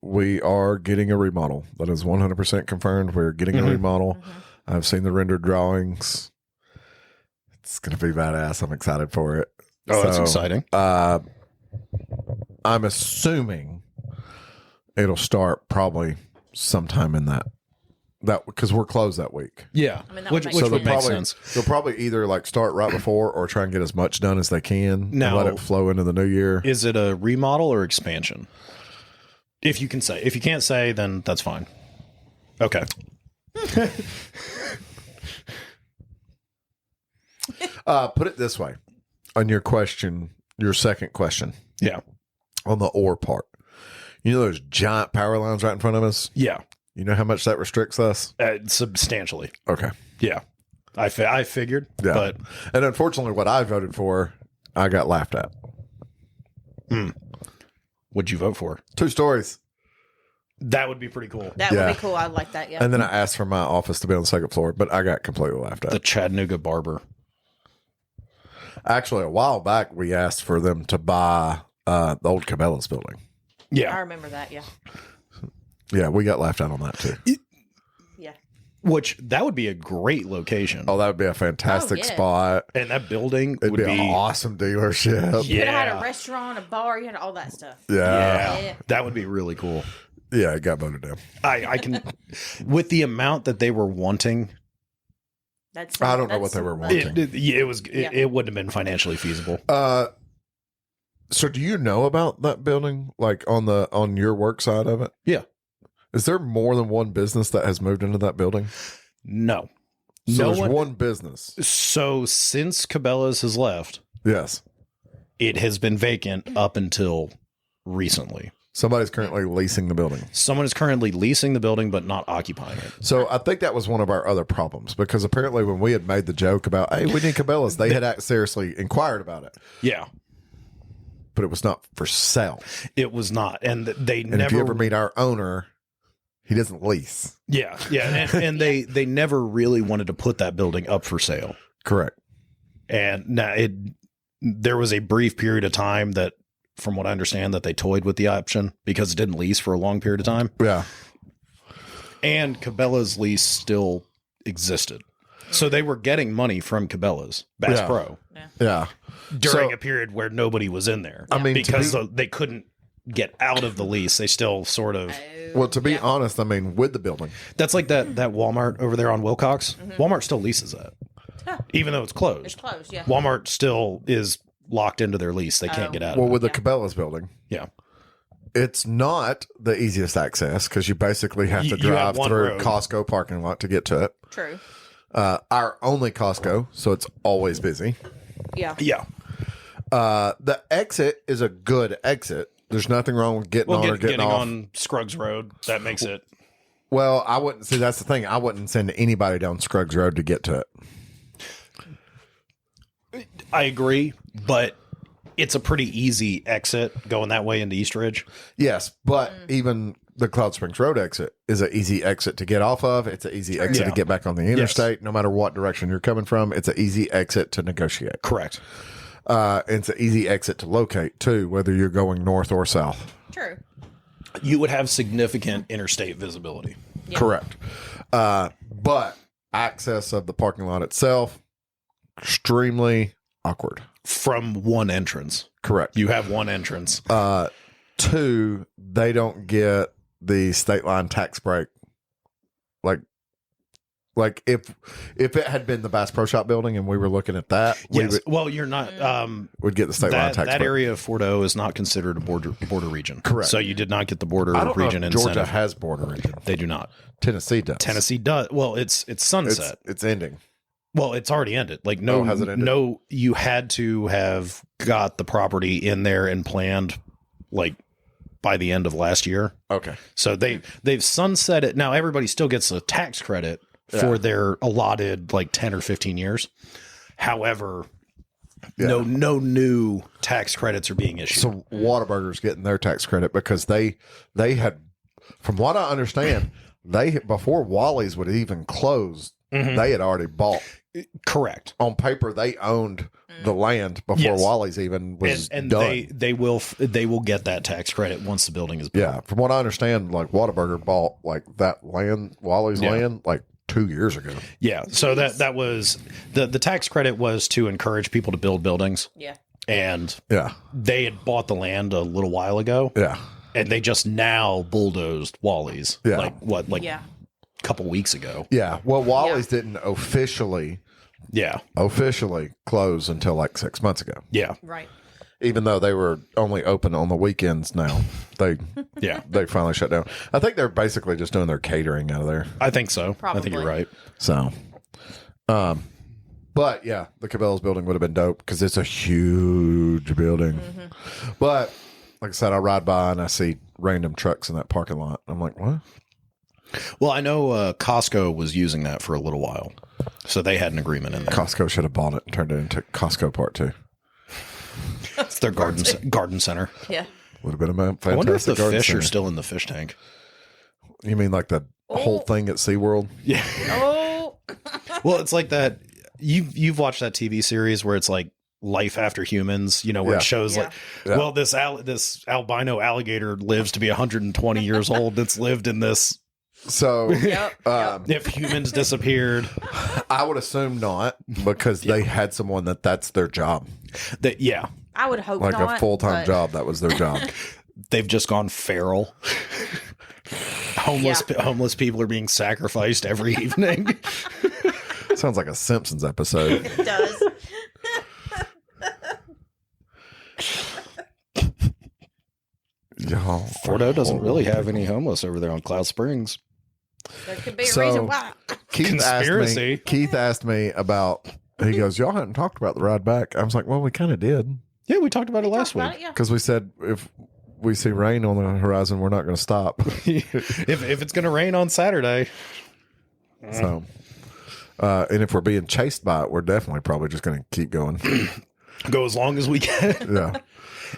Speaker 4: We are getting a remodel. That is 100% confirmed. We're getting a remodel. I've seen the rendered drawings. It's going to be badass. I'm excited for it.
Speaker 3: Oh, that's exciting.
Speaker 4: I'm assuming it'll start probably sometime in that because we're closed that week.
Speaker 3: Yeah.
Speaker 1: I mean, that
Speaker 3: which
Speaker 1: would
Speaker 3: would
Speaker 1: make
Speaker 3: make
Speaker 1: sense.
Speaker 3: sense.
Speaker 4: They'll probably either like start right before or try and get as much done as they can
Speaker 3: Now,
Speaker 4: and let it flow into the new year.
Speaker 3: Is it a remodel or expansion? If you can say. If you can't say, then that's fine. Okay.
Speaker 4: Put it this way. On your question, your second question
Speaker 3: Yeah.
Speaker 4: on the ore part. You know those giant power lines right in front of us?
Speaker 3: Yeah.
Speaker 4: You know how much that restricts us?
Speaker 3: Substantially.
Speaker 4: Okay.
Speaker 3: Yeah. I figured.
Speaker 4: Yeah.
Speaker 3: But
Speaker 4: And unfortunately, what I voted for, I got laughed at.
Speaker 3: what'd you vote for?
Speaker 4: 2 stories.
Speaker 3: That would be pretty cool.
Speaker 1: That
Speaker 4: Yeah.
Speaker 1: would be cool. I'd like that. Yeah.
Speaker 4: And then I asked for my office to be on the second floor, but I got completely laughed at.
Speaker 3: The Chattanooga Barber.
Speaker 4: Actually, a while back, we asked for them to buy the old Cabela's building.
Speaker 1: I
Speaker 3: Yeah.
Speaker 1: remember that. Yeah.
Speaker 4: Yeah, we got laughed at on that too.
Speaker 1: Yeah.
Speaker 3: Which that would be a great location.
Speaker 4: Oh, that would be a fantastic
Speaker 1: yeah.
Speaker 4: spot.
Speaker 3: And that building
Speaker 4: It'd
Speaker 3: would
Speaker 4: be
Speaker 3: be
Speaker 4: an awesome dealership.
Speaker 1: You could have had
Speaker 3: Yeah.
Speaker 1: a restaurant, a bar. You had all that stuff.
Speaker 4: Yeah.
Speaker 3: Yeah. That would be really cool.
Speaker 4: Yeah, it got voted down.
Speaker 3: I can with the amount that they were wanting,
Speaker 1: That's.
Speaker 4: I don't know what they were wanting.
Speaker 3: it wouldn't have been financially feasible.
Speaker 4: So do you know about that building, like on your work side of it?
Speaker 3: Yeah.
Speaker 4: Is there more than one business that has moved into that building?
Speaker 3: No.
Speaker 4: So
Speaker 3: No
Speaker 4: there's one business.
Speaker 3: So since Cabela's has left,
Speaker 4: Yes.
Speaker 3: it has been vacant up until recently.
Speaker 4: Somebody's currently leasing the building.
Speaker 3: Someone is currently leasing the building but not occupying it.
Speaker 4: So I think that was one of our other problems because apparently when we had made the joke about, hey, we need Cabela's, they had seriously inquired about it,
Speaker 3: Yeah.
Speaker 4: but it was not for sale.
Speaker 3: It was not. And they
Speaker 4: And
Speaker 3: never
Speaker 4: if you ever meet our owner, he doesn't lease.
Speaker 3: Yeah. Yeah. And they never really wanted to put that building up for sale.
Speaker 4: Correct.
Speaker 3: And now there was a brief period of time that, from what I understand, that they toyed with the option because it didn't lease for a long period of time.
Speaker 4: Yeah.
Speaker 3: And Cabela's lease still existed. So they were getting money from Cabela's, Bass
Speaker 4: Yeah.
Speaker 3: Pro,
Speaker 4: Yeah.
Speaker 3: during
Speaker 4: So-
Speaker 3: a period where nobody was in there.
Speaker 4: I mean,
Speaker 3: because they couldn't get out of the lease. They still sort of...
Speaker 4: Well, to be honest, I mean, with the building.
Speaker 3: That's like that Walmart over there on Wilcox. Walmart still leases that. Even though it's closed.
Speaker 1: It's closed. Yeah.
Speaker 3: Walmart still is locked into their lease. They can't get out
Speaker 4: Well,
Speaker 3: of it.
Speaker 4: with the Cabela's building,
Speaker 3: Yeah.
Speaker 4: it's not the easiest access because you basically have to
Speaker 3: You have
Speaker 4: drive
Speaker 3: one
Speaker 4: through
Speaker 3: road.
Speaker 4: Costco parking lot to get to it.
Speaker 1: True.
Speaker 4: Our only Costco, so it's always busy.
Speaker 1: Yeah.
Speaker 3: Yeah.
Speaker 4: The exit is a good exit. There's nothing wrong with getting on or getting off.
Speaker 3: on Scruggs Road, that makes it.
Speaker 4: Well, I wouldn't see. That's the thing. I wouldn't send anybody down Scruggs Road to get to it.
Speaker 3: I agree, but it's a pretty easy exit going that way into East Ridge.
Speaker 4: Yes, but even the Cloud Springs Road exit is an easy exit to get off of. It's an easy exit
Speaker 3: Yeah.
Speaker 4: to get back on the interstate. No matter what direction you're coming from, it's an easy exit to negotiate.
Speaker 3: Correct.
Speaker 4: It's an easy exit to locate too, whether you're going north or south.
Speaker 1: True.
Speaker 3: You would have significant interstate visibility.
Speaker 1: Yeah.
Speaker 4: Correct. But access of the parking lot itself, extremely awkward.
Speaker 3: From one entrance.
Speaker 4: Correct.
Speaker 3: You have one entrance.
Speaker 4: 2, they don't get the state line tax break. Like if it had been the Bass Pro Shop building and we were looking at that,
Speaker 3: Yes. Well, you're not.
Speaker 4: we'd get the state line tax
Speaker 3: that
Speaker 4: break.
Speaker 3: area of Fort O is not considered a border region.
Speaker 4: Correct.
Speaker 3: So you did not get the border
Speaker 4: I don't
Speaker 3: region
Speaker 4: know if Georgia
Speaker 3: incentive.
Speaker 4: has border region.
Speaker 3: They do not.
Speaker 4: Tennessee does.
Speaker 3: Tennessee does. Well, it's sunset.
Speaker 4: It's ending.
Speaker 3: Well, it's already ended. Like
Speaker 4: has it ended?
Speaker 3: no, you had to have got the property in there and planned like by the end of last year.
Speaker 4: Okay.
Speaker 3: So they've sunset it. Now everybody still gets a tax credit for their allotted like 10 or 15 years. However, no new tax credits are being issued.
Speaker 4: So Whataburger's getting their tax credit because they had, from what I understand, they before Wally's would even close, they had already bought
Speaker 3: Correct.
Speaker 4: On paper, they owned the land before
Speaker 3: Yes.
Speaker 4: Wally's even was
Speaker 3: And
Speaker 4: done.
Speaker 3: they will get that tax credit once the building is built.
Speaker 4: Yeah, from what I understand, like Whataburger bought like that land, Wally's land, like 2 years ago.
Speaker 3: Yeah. So that was the tax credit was to encourage people to build buildings.
Speaker 1: Yeah.
Speaker 3: And
Speaker 4: Yeah,
Speaker 3: they had bought the land a little while ago.
Speaker 4: yeah,
Speaker 3: And they just now bulldozed Wally's.
Speaker 4: Yeah.
Speaker 3: Like
Speaker 1: Yeah.
Speaker 3: a couple weeks ago.
Speaker 4: yeah. Well, Wally's didn't officially
Speaker 3: Yeah.
Speaker 4: close until like 6 months ago.
Speaker 3: Yeah.
Speaker 1: Right.
Speaker 4: Even though they were only open on the weekends now, they
Speaker 3: Yeah.
Speaker 4: they finally shut down. I think they're basically just doing their catering out of there.
Speaker 3: I think so. I
Speaker 1: Probably.
Speaker 3: think you're right.
Speaker 4: So, but yeah, the Cabela's building would have been dope because it's a huge building. But like I said, I ride by and I see random trucks in that parking lot. I'm like, what?
Speaker 3: Well, I know Costco was using that for a little while. So they had an agreement in there.
Speaker 4: Costco should have bought it and turned it into Costco Part 2.
Speaker 3: It's their garden center.
Speaker 1: Yeah.
Speaker 4: Would have been a fantastic
Speaker 3: I wonder if the
Speaker 4: garden
Speaker 3: fish
Speaker 4: center.
Speaker 3: are still in the fish tank.
Speaker 4: You mean like the whole thing at SeaWorld?
Speaker 3: Yeah.
Speaker 1: Oh.
Speaker 3: Well, it's like that. You've watched that TV series where it's like Life After Humans, where
Speaker 4: Yeah.
Speaker 3: it shows
Speaker 1: Yeah.
Speaker 3: well, this albino alligator lives to be 120 years old. That's lived in this.
Speaker 4: So
Speaker 1: Yep.
Speaker 3: If humans disappeared,
Speaker 4: I would assume not because they had someone that's their job.
Speaker 3: yeah,
Speaker 1: I would hope
Speaker 4: Like
Speaker 1: not.
Speaker 4: a full-time
Speaker 1: but-
Speaker 4: job. That was their job.
Speaker 3: they've just gone feral. Homeless people are being sacrificed every evening.
Speaker 4: Sounds like a Simpsons episode.
Speaker 1: It does.
Speaker 4: Y'all
Speaker 3: Fordo doesn't really have any homeless over there on Cloud Springs.
Speaker 1: There could be a
Speaker 4: So-
Speaker 1: reason why.
Speaker 3: Conspiracy.
Speaker 4: Keith asked me about. He goes, "Y'all hadn't talked about the ride back." I was like, "Well, we kind of did
Speaker 3: Yeah, we talked about it last
Speaker 1: Talk about
Speaker 3: week.
Speaker 1: it, yeah.
Speaker 4: because we said if we see rain on the horizon, we're not going to stop."
Speaker 3: if it's going to rain on Saturday,
Speaker 4: So, and if we're being chased by it, we're definitely probably just going to keep going.
Speaker 3: go as long as we can,
Speaker 4: Yeah.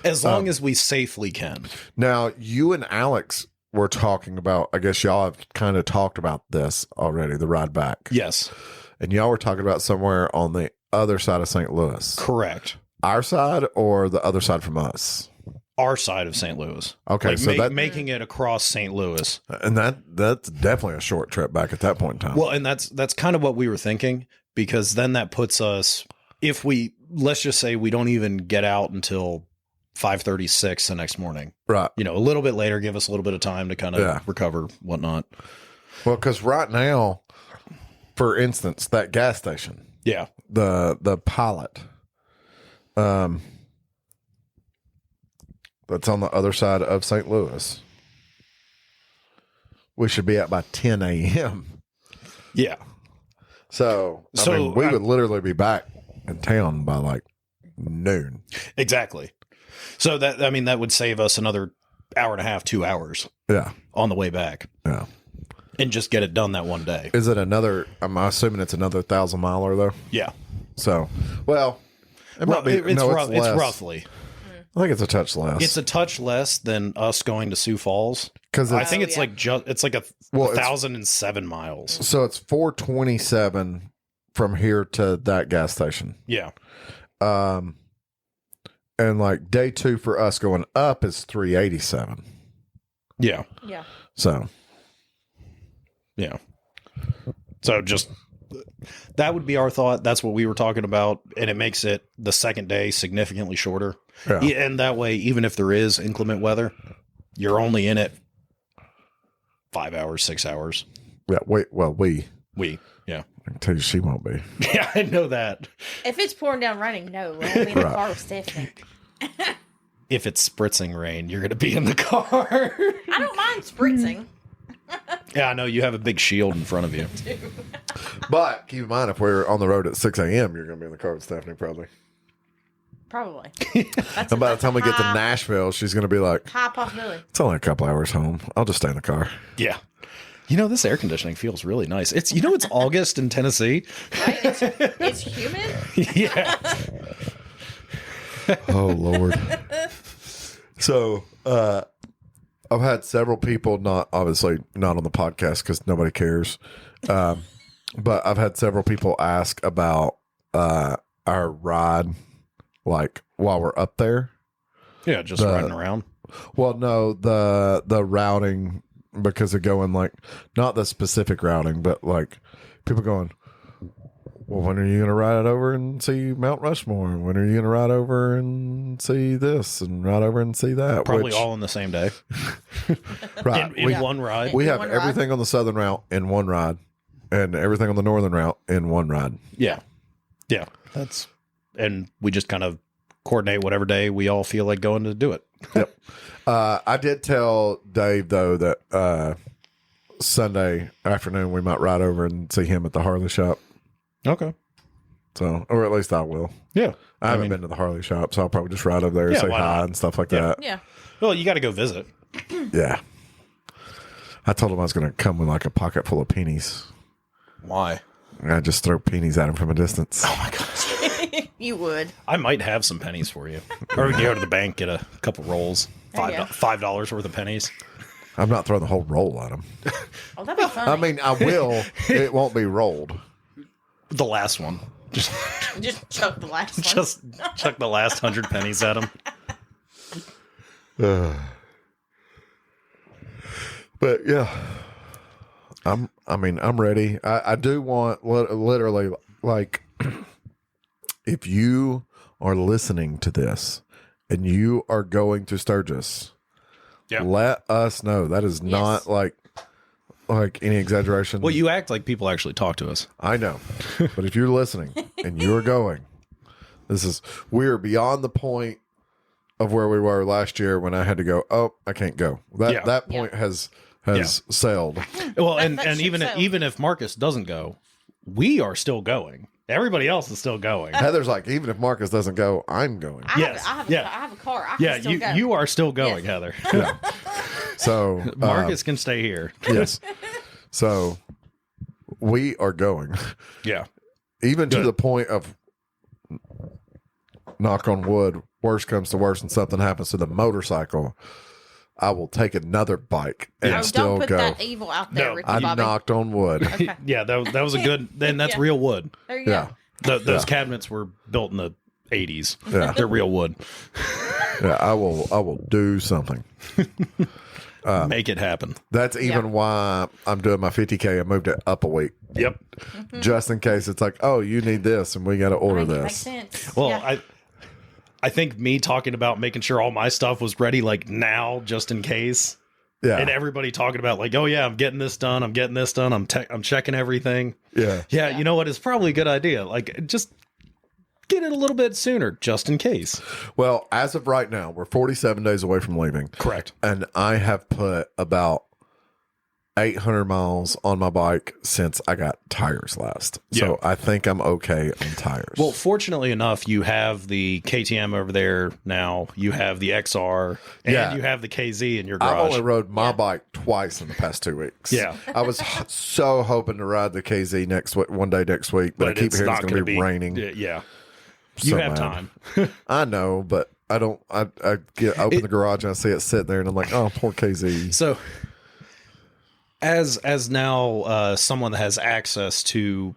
Speaker 3: as long as we safely can.
Speaker 4: Now, you and Alex were talking about. I guess y'all have kind of talked about this already. The ride back.
Speaker 3: Yes,
Speaker 4: And y'all were talking about somewhere on the other side of St. Louis.
Speaker 3: correct.
Speaker 4: Our side or the other side from us?
Speaker 3: Our side of St. Louis.
Speaker 4: Okay,
Speaker 3: Like
Speaker 4: so that
Speaker 3: making it across St. Louis.
Speaker 4: and that's definitely a short trip back at that point in time.
Speaker 3: Well, and that's kind of what we were thinking, because then that puts us, if let's just say we don't even get out until 5:36 the next morning.
Speaker 4: Right.
Speaker 3: A little bit later, give us a little bit of time to kind of
Speaker 4: Yeah.
Speaker 3: recover, whatnot.
Speaker 4: Well, because right now, for instance, that gas station,
Speaker 3: Yeah.
Speaker 4: the Pilot, that's on the other side of St. Louis, we should be at by 10 a.m.
Speaker 3: Yeah.
Speaker 4: So, I
Speaker 3: So,
Speaker 4: mean, we would literally be back in town by like noon.
Speaker 3: Exactly. So that would save us another hour and a half, 2 hours
Speaker 4: Yeah.
Speaker 3: on the way back,
Speaker 4: Yeah.
Speaker 3: and just get it done that one day.
Speaker 4: Is it another? I'm assuming it's another 1,000-miler though.
Speaker 3: Yeah.
Speaker 4: So, well, it might be.
Speaker 3: It's
Speaker 4: no,
Speaker 3: rough. It's
Speaker 4: less.
Speaker 3: roughly.
Speaker 4: I think it's a touch less.
Speaker 3: It's a touch less than us going to Sioux Falls.
Speaker 4: because
Speaker 3: I think it's
Speaker 1: yeah.
Speaker 3: like it's like
Speaker 4: Well, it's-
Speaker 3: 1,007 miles.
Speaker 4: so it's 427 from here to that gas station.
Speaker 3: Yeah.
Speaker 4: And like day 2 for us going up is 387.
Speaker 3: Yeah.
Speaker 1: Yeah.
Speaker 4: So
Speaker 3: Yeah. So just that would be our thought. That's what we were talking about. And it makes it the second day significantly shorter.
Speaker 4: yeah.
Speaker 3: And that way, even if there is inclement weather, you're only in it 5 hours, 6 hours.
Speaker 4: Yeah. Wait. Well,
Speaker 3: Yeah.
Speaker 4: I can tell you she won't be.
Speaker 3: Yeah, I know that.
Speaker 1: If it's pouring down raining, no, we'll be in the
Speaker 4: Right.
Speaker 1: car with Stephanie.
Speaker 3: If it's spritzing rain, you're going to be in the car.
Speaker 1: I don't mind spritzing.
Speaker 3: Yeah, I know. You have a big shield in front of you.
Speaker 4: But keep in mind, if we're on the road at 6 a.m., you're going to be in the car with Stephanie probably.
Speaker 1: Probably.
Speaker 4: And by the time we get to Nashville, she's going to be like,
Speaker 1: high possibility.
Speaker 4: it's only a couple hours home. I'll just stay in the car.
Speaker 3: Yeah. This air conditioning feels really nice. It's it's August in Tennessee.
Speaker 1: Right? It's humid.
Speaker 3: Yeah.
Speaker 4: Oh, Lord. So, I've had several people, obviously not on the podcast because nobody cares, But I've had several people ask about our ride, like while we're up there.
Speaker 3: Yeah, just riding around.
Speaker 4: Well, no, the routing, because they're going like not the specific routing, but like people going, well, when are you going to ride over and see Mount Rushmore? And when are you going to ride over and see this and ride over and see that?
Speaker 3: Probably all in the same day.
Speaker 4: Right.
Speaker 3: In one ride.
Speaker 4: We
Speaker 1: In
Speaker 4: have
Speaker 1: one
Speaker 4: everything on the southern route in one ride and everything on the northern route in one ride.
Speaker 3: Yeah. Yeah. And we just kind of coordinate whatever day we all feel like going to do it.
Speaker 4: Yep. I did tell Dave, though, that Sunday afternoon we might ride over and see him at the Harley shop.
Speaker 3: Okay.
Speaker 4: So, or at least I will.
Speaker 3: Yeah.
Speaker 4: I haven't been to the Harley shop, so I'll probably just ride over there and
Speaker 3: Yeah,
Speaker 4: say
Speaker 3: why
Speaker 4: hi
Speaker 3: not?
Speaker 4: and stuff like
Speaker 3: Yeah.
Speaker 4: that.
Speaker 1: Yeah.
Speaker 3: Well, you got to go visit.
Speaker 4: Yeah. I told him I was going to come with like a pocket full of pennies.
Speaker 3: Why?
Speaker 4: And I just throw pennies at him from a distance.
Speaker 3: Oh my gosh.
Speaker 1: You would.
Speaker 3: I might have some pennies for you. Or we can go to the bank, get a couple rolls.
Speaker 1: There you go.
Speaker 3: $5 worth of pennies.
Speaker 4: I'm not throwing the whole roll at him.
Speaker 1: Oh, that'd be funny.
Speaker 4: I mean, I will. It won't be rolled.
Speaker 3: The last one. Just
Speaker 1: chuck the last one.
Speaker 3: just chuck the last 100 pennies at him.
Speaker 4: But yeah, I'm ready. I do want literally like if you are listening to this and you are going to Sturgis,
Speaker 3: Yeah.
Speaker 4: let us know. That is not like any exaggeration.
Speaker 3: Well, you act like people actually talk to us.
Speaker 4: I know, but if you're listening and you're going, we're beyond the point of where we were last year when I had to go. Oh, I can't go. That point has sailed.
Speaker 3: Well,
Speaker 1: That
Speaker 3: and
Speaker 1: ship sailed.
Speaker 3: even if Marcus doesn't go, we are still going. Everybody else is still going.
Speaker 4: Heather's like, even if Marcus doesn't go, I'm going.
Speaker 1: I
Speaker 3: Yes.
Speaker 1: have
Speaker 3: Yeah.
Speaker 1: I have a car. I can
Speaker 3: Yeah,
Speaker 1: still go.
Speaker 3: you are still going,
Speaker 1: Yes.
Speaker 3: Heather.
Speaker 4: Yeah. So
Speaker 3: Marcus can stay here.
Speaker 4: yes. So we are going,
Speaker 3: Yeah.
Speaker 4: even to
Speaker 3: Good.
Speaker 4: the point of, knock on wood, worst comes to worst, and something happens to the motorcycle, I will take another bike and
Speaker 1: Oh,
Speaker 4: still
Speaker 1: don't put
Speaker 4: go.
Speaker 1: that evil out there,
Speaker 3: No,
Speaker 1: Ricky
Speaker 4: I
Speaker 1: Bobby.
Speaker 4: knocked on wood.
Speaker 1: Okay.
Speaker 3: Yeah, that was a good. Then that's
Speaker 1: Yeah.
Speaker 3: real wood.
Speaker 1: There you go.
Speaker 4: Yeah.
Speaker 3: Those cabinets were built in the 80s.
Speaker 4: Yeah.
Speaker 3: They're real wood.
Speaker 4: Yeah. I will do something.
Speaker 3: Make it happen.
Speaker 4: That's even why I'm doing my 50K. I moved it up a week
Speaker 3: Yep.
Speaker 4: just in case it's like, oh, you need this and we got to order
Speaker 1: Makes
Speaker 4: this.
Speaker 1: sense.
Speaker 3: Well,
Speaker 1: Yeah.
Speaker 3: I think me talking about making sure all my stuff was ready like now, just in case,
Speaker 4: Yeah.
Speaker 3: and everybody talking about like, oh yeah, I'm getting this done. I'm getting this done. I'm checking everything.
Speaker 4: Yeah.
Speaker 3: Yeah, you know what? It's probably a good idea. Like, just get it a little bit sooner, just in case.
Speaker 4: Well, as of right now, we're 47 days away from leaving.
Speaker 3: Correct.
Speaker 4: And I have put about 800 miles on my bike since I got tires last. So I think I'm okay on tires.
Speaker 3: Well, fortunately enough, you have the KTM over there now. You have the XR, and
Speaker 4: Yeah.
Speaker 3: you have the KZ in your
Speaker 4: I've
Speaker 3: garage.
Speaker 4: only rode my bike twice in the past 2 weeks.
Speaker 3: Yeah.
Speaker 4: I was so hoping to ride the KZ one day next week, but I keep
Speaker 3: it's
Speaker 4: hearing it's
Speaker 3: not
Speaker 4: going to
Speaker 3: gonna
Speaker 4: be raining.
Speaker 3: Yeah. You
Speaker 4: So
Speaker 3: have
Speaker 4: mad.
Speaker 3: time.
Speaker 4: I know, but I don't. I open the garage and I see it sitting there, and I'm like, oh, poor KZ.
Speaker 3: So, as now someone that has access to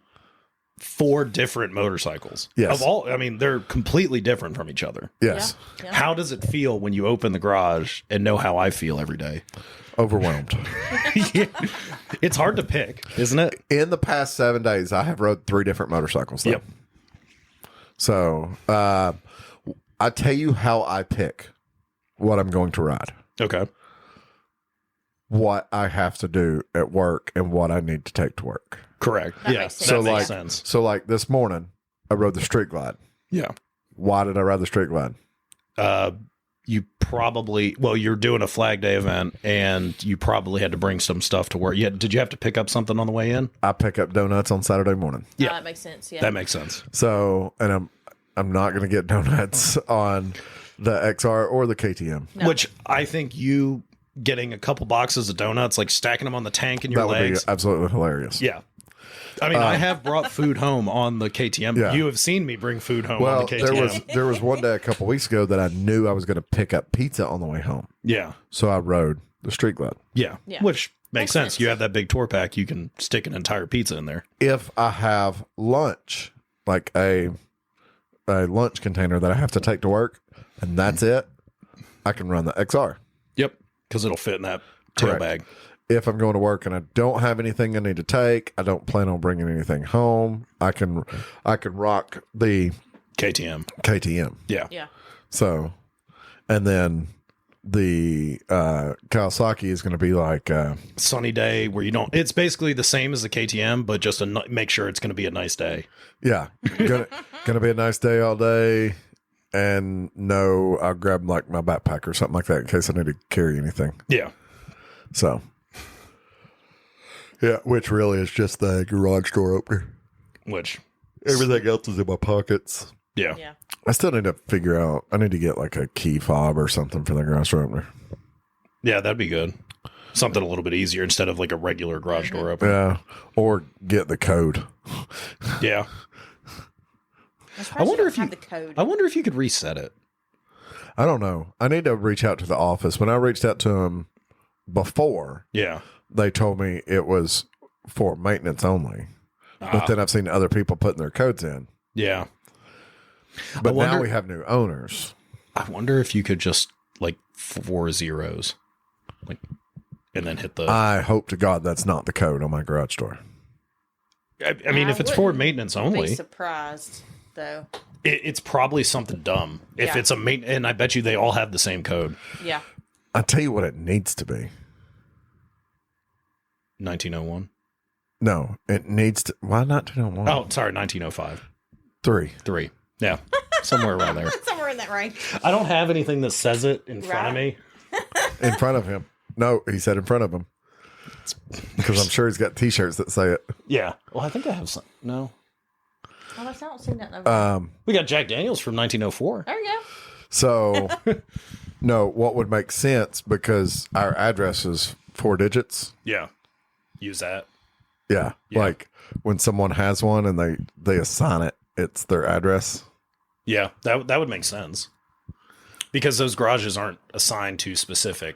Speaker 3: 4 different motorcycles,
Speaker 4: Yes.
Speaker 3: of all, I mean, they're completely different from each other.
Speaker 4: Yes,
Speaker 1: Yeah.
Speaker 3: How does it feel when you open the garage and know how I feel every day?
Speaker 4: overwhelmed.
Speaker 3: It's hard to pick, isn't it?
Speaker 4: In the past 7 days, I have rode 3 different motorcycles. Though.
Speaker 3: Yep.
Speaker 4: So I tell you how I pick what I'm going to ride,
Speaker 3: Okay.
Speaker 4: what I have to do at work, and what I need to take to work.
Speaker 3: Correct.
Speaker 1: That
Speaker 3: Yeah.
Speaker 1: makes sense.
Speaker 3: That
Speaker 4: So
Speaker 3: makes
Speaker 4: like,
Speaker 3: sense.
Speaker 4: so like this morning, I rode the Street Glide.
Speaker 3: Yeah.
Speaker 4: Why did I ride the Street Glide?
Speaker 3: You probably, you're doing a Flag Day event, and you probably had to bring some stuff to work. Yeah. Did you have to pick up something on the way in?
Speaker 4: I pick up donuts on Saturday morning.
Speaker 3: Yeah.
Speaker 1: That makes sense. Yeah.
Speaker 3: That makes sense.
Speaker 4: So, and I'm not going to get donuts on the XR or the KTM.
Speaker 1: No.
Speaker 3: Which I think you getting a couple boxes of donuts, like stacking them on the tank in your
Speaker 4: That would
Speaker 3: legs.
Speaker 4: be absolutely hilarious.
Speaker 3: Yeah. I mean, I have brought food home on the KTM.
Speaker 4: Yeah.
Speaker 3: You have seen me bring food home
Speaker 4: Well,
Speaker 3: on the KTM.
Speaker 4: there was one day a couple weeks ago that I knew I was going to pick up pizza on the way home,
Speaker 3: Yeah.
Speaker 4: so I rode the Street Glide.
Speaker 3: Yeah.
Speaker 1: Yeah.
Speaker 3: Which makes sense.
Speaker 1: sense.
Speaker 3: You have that big tour pack, you can stick an entire pizza in there.
Speaker 4: If I have lunch, like a lunch container that I have to take to work, and that's it, I can run the XR.
Speaker 3: Yep. Because it'll fit in that tail
Speaker 4: Correct.
Speaker 3: bag.
Speaker 4: If I'm going to work and I don't have anything I need to take, I don't plan on bringing anything home, I can rock the
Speaker 3: KTM.
Speaker 4: KTM.
Speaker 3: Yeah.
Speaker 1: Yeah.
Speaker 4: So, and then the Kawasaki is going to be like
Speaker 3: Sunny day where you don't. It's basically the same as the KTM, but just make sure it's going to be a nice day.
Speaker 4: yeah, gonna be a nice day all day. And no, I'll grab like my backpack or something like that in case I need to carry anything.
Speaker 3: Yeah.
Speaker 4: So, yeah, which really is just the garage door opener.
Speaker 3: Which,
Speaker 4: Everything else is in my pockets.
Speaker 3: yeah.
Speaker 1: Yeah.
Speaker 4: I still need to figure out. I need to get like a key fob or something for the garage door opener.
Speaker 3: Yeah, that'd be good. Something a little bit easier instead of like a regular garage door opener.
Speaker 4: Yeah, or get the code.
Speaker 3: Yeah.
Speaker 1: I
Speaker 3: wonder if
Speaker 1: have the code.
Speaker 3: I wonder if you could reset it.
Speaker 4: I don't know. I need to reach out to the office. When I reached out to them before,
Speaker 3: Yeah.
Speaker 4: they told me it was for maintenance only. But then I've seen other people putting their codes in.
Speaker 3: Yeah.
Speaker 4: But now
Speaker 3: wonder-
Speaker 4: we have new owners.
Speaker 3: I wonder if you could just like 4 zeros, like, and then hit the.
Speaker 4: I hope to God that's not the code on my garage door.
Speaker 3: I mean,
Speaker 1: I
Speaker 3: if it's for
Speaker 1: wouldn't
Speaker 3: maintenance
Speaker 1: Be
Speaker 3: only,
Speaker 1: surprised though.
Speaker 3: it's probably something dumb. If
Speaker 1: Yeah.
Speaker 3: it's a and I bet you they all have the same code.
Speaker 1: Yeah.
Speaker 4: I tell you what it needs to be.
Speaker 3: 1901.
Speaker 4: No, it needs to. Why not 201?
Speaker 3: Oh, sorry, 1905.
Speaker 4: 3.
Speaker 3: Yeah, somewhere around there.
Speaker 1: Somewhere in that range.
Speaker 3: I don't have anything that says it in front of
Speaker 1: Right.
Speaker 3: me.
Speaker 4: In front of him. No, he said in front of him. Because I'm sure he's got T-shirts that say it.
Speaker 3: Yeah. Well, I think I have some. No,
Speaker 1: Oh, I don't see that over.
Speaker 3: we got Jack Daniels from 1904.
Speaker 1: There you go.
Speaker 4: So, no, what would make sense, because our address is 4 digits.
Speaker 3: Yeah, use that.
Speaker 4: Yeah.
Speaker 3: Yeah.
Speaker 4: Like when someone has one and they assign it, it's their address.
Speaker 3: Yeah, that would make sense because those garages aren't assigned to specific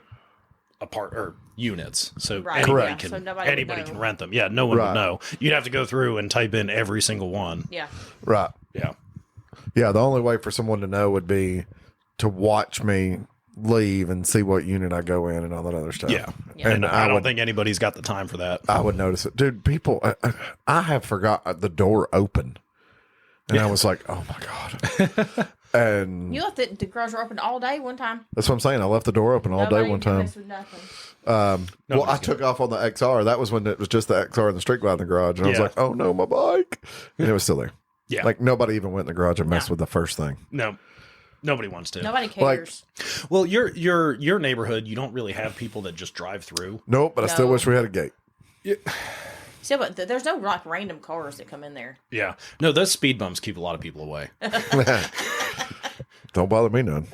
Speaker 3: units, so
Speaker 1: Right,
Speaker 3: anybody
Speaker 1: yeah,
Speaker 3: can
Speaker 1: so nobody would
Speaker 3: anybody
Speaker 1: know.
Speaker 3: can rent them. Yeah, no one
Speaker 4: Right.
Speaker 3: would know. You'd have to go through and type in every single one.
Speaker 1: Yeah.
Speaker 4: Right.
Speaker 3: Yeah,
Speaker 4: Yeah. The only way for someone to know would be to watch me leave and see what unit I go in and all that other stuff.
Speaker 3: yeah.
Speaker 1: Yeah.
Speaker 3: And I don't
Speaker 4: would,
Speaker 3: think anybody's got the time for that.
Speaker 4: I would notice it. Dude, people, I have forgot the door open. And I was like, oh my God. And
Speaker 1: You left the garage door open all day one time.
Speaker 4: that's what I'm saying. I left the door open all day
Speaker 1: Nobody
Speaker 4: one
Speaker 1: can
Speaker 4: time.
Speaker 1: mess with nothing.
Speaker 4: Well, I took off on the XR. That was when it was just the XR and the Street Glide in the garage. And I was
Speaker 3: Yeah.
Speaker 4: like, oh no, my bike. And it was still there.
Speaker 3: Yeah,
Speaker 4: Like nobody even went in the garage and messed with the first thing.
Speaker 3: no, nobody wants to.
Speaker 1: Nobody cares.
Speaker 3: Well, your neighborhood, you don't really have people that just drive through.
Speaker 4: Nope, but I still
Speaker 1: No.
Speaker 4: wish we had a gate.
Speaker 1: See, but there's no like random cars that come in there.
Speaker 3: Yeah, no, those speed bumps keep a lot of people away.
Speaker 4: Don't bother me none.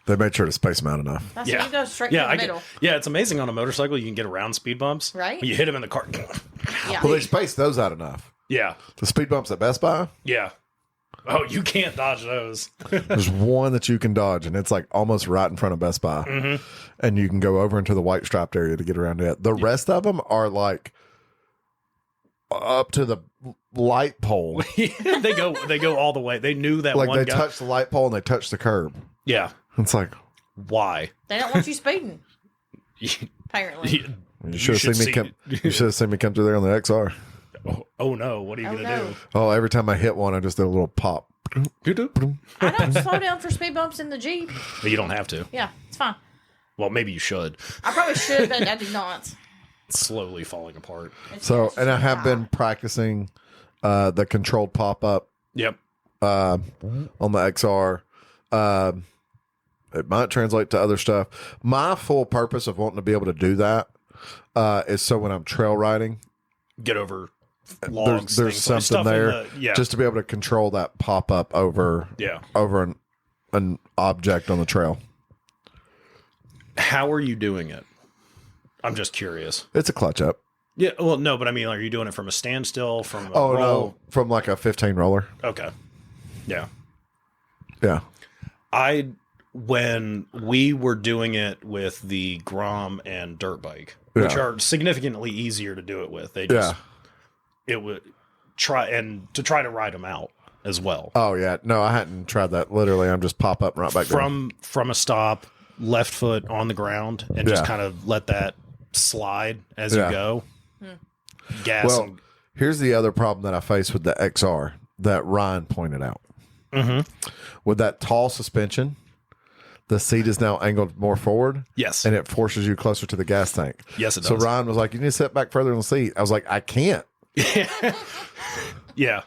Speaker 4: They made sure to space them out enough.
Speaker 1: That's
Speaker 3: Yeah,
Speaker 1: you go straight
Speaker 3: yeah,
Speaker 1: to the middle.
Speaker 3: it's amazing on a motorcycle you can get around speed bumps.
Speaker 1: Right.
Speaker 3: When you hit them in the car.
Speaker 1: Yeah.
Speaker 4: Well, they spaced those out enough.
Speaker 3: Yeah,
Speaker 4: The speed bumps at Best Buy,
Speaker 3: yeah. Oh, you can't dodge those.
Speaker 4: there's one that you can dodge, and it's like almost right in front of Best Buy.
Speaker 3: Mm-hmm.
Speaker 4: And you can go over into the white striped area to get around it. The rest of them are like up to the light pole.
Speaker 3: they go all the way. They knew that
Speaker 4: Like
Speaker 3: one
Speaker 4: they
Speaker 3: guy.
Speaker 4: touch the light pole and they touch the curb.
Speaker 3: Yeah.
Speaker 4: It's like,
Speaker 3: Why?
Speaker 1: They don't want you speeding. Apparently.
Speaker 4: you should have seen me come. You should have seen me come through there on the XR.
Speaker 3: Oh no! What are you
Speaker 1: Oh,
Speaker 3: gonna
Speaker 1: no.
Speaker 4: Oh, every time I hit one, I just did a little pop.
Speaker 3: do?
Speaker 1: I don't slow down for speed bumps in the Jeep.
Speaker 3: But you don't have to.
Speaker 1: Yeah, it's fine.
Speaker 3: Well, maybe you should.
Speaker 1: I probably should, but I do not.
Speaker 3: It's slowly falling apart.
Speaker 1: It's
Speaker 4: So,
Speaker 1: just
Speaker 4: and I have
Speaker 1: high.
Speaker 4: been practicing the controlled pop up
Speaker 3: Yep.
Speaker 4: on the XR. It might translate to other stuff. My full purpose of wanting to be able to do that is so when I'm trail riding,
Speaker 3: Get over logs.
Speaker 4: there's
Speaker 3: things like-
Speaker 4: something
Speaker 3: stuff in
Speaker 4: there
Speaker 3: yeah.
Speaker 4: just to be able to control that pop up over
Speaker 3: yeah.
Speaker 4: an object on the trail.
Speaker 3: How are you doing it? I'm just curious.
Speaker 4: It's a clutch up.
Speaker 3: Yeah, well, no, but I mean, are you doing it from a standstill, from a
Speaker 4: Oh,
Speaker 3: roll?
Speaker 4: no. From like a 15 roller.
Speaker 3: Okay. Yeah.
Speaker 4: Yeah.
Speaker 3: When we were doing it with the Grom and dirt bike, which are significantly easier to do it with, it would try to ride them out as well.
Speaker 4: Oh, yeah. No, I hadn't tried that. Literally, I'm just pop up and right back down.
Speaker 3: From a stop, left foot on the ground, and just kind of let that slide as you go. Gas.
Speaker 4: Well, here's the other problem that I face with the XR that Ryan pointed out. With that tall suspension, the seat is now angled more forward.
Speaker 3: Yes.
Speaker 4: And it forces you closer to the gas tank.
Speaker 3: Yes, it does.
Speaker 4: So Ryan was like, you need to sit back further in the seat. I was like, I can't.
Speaker 3: Yeah.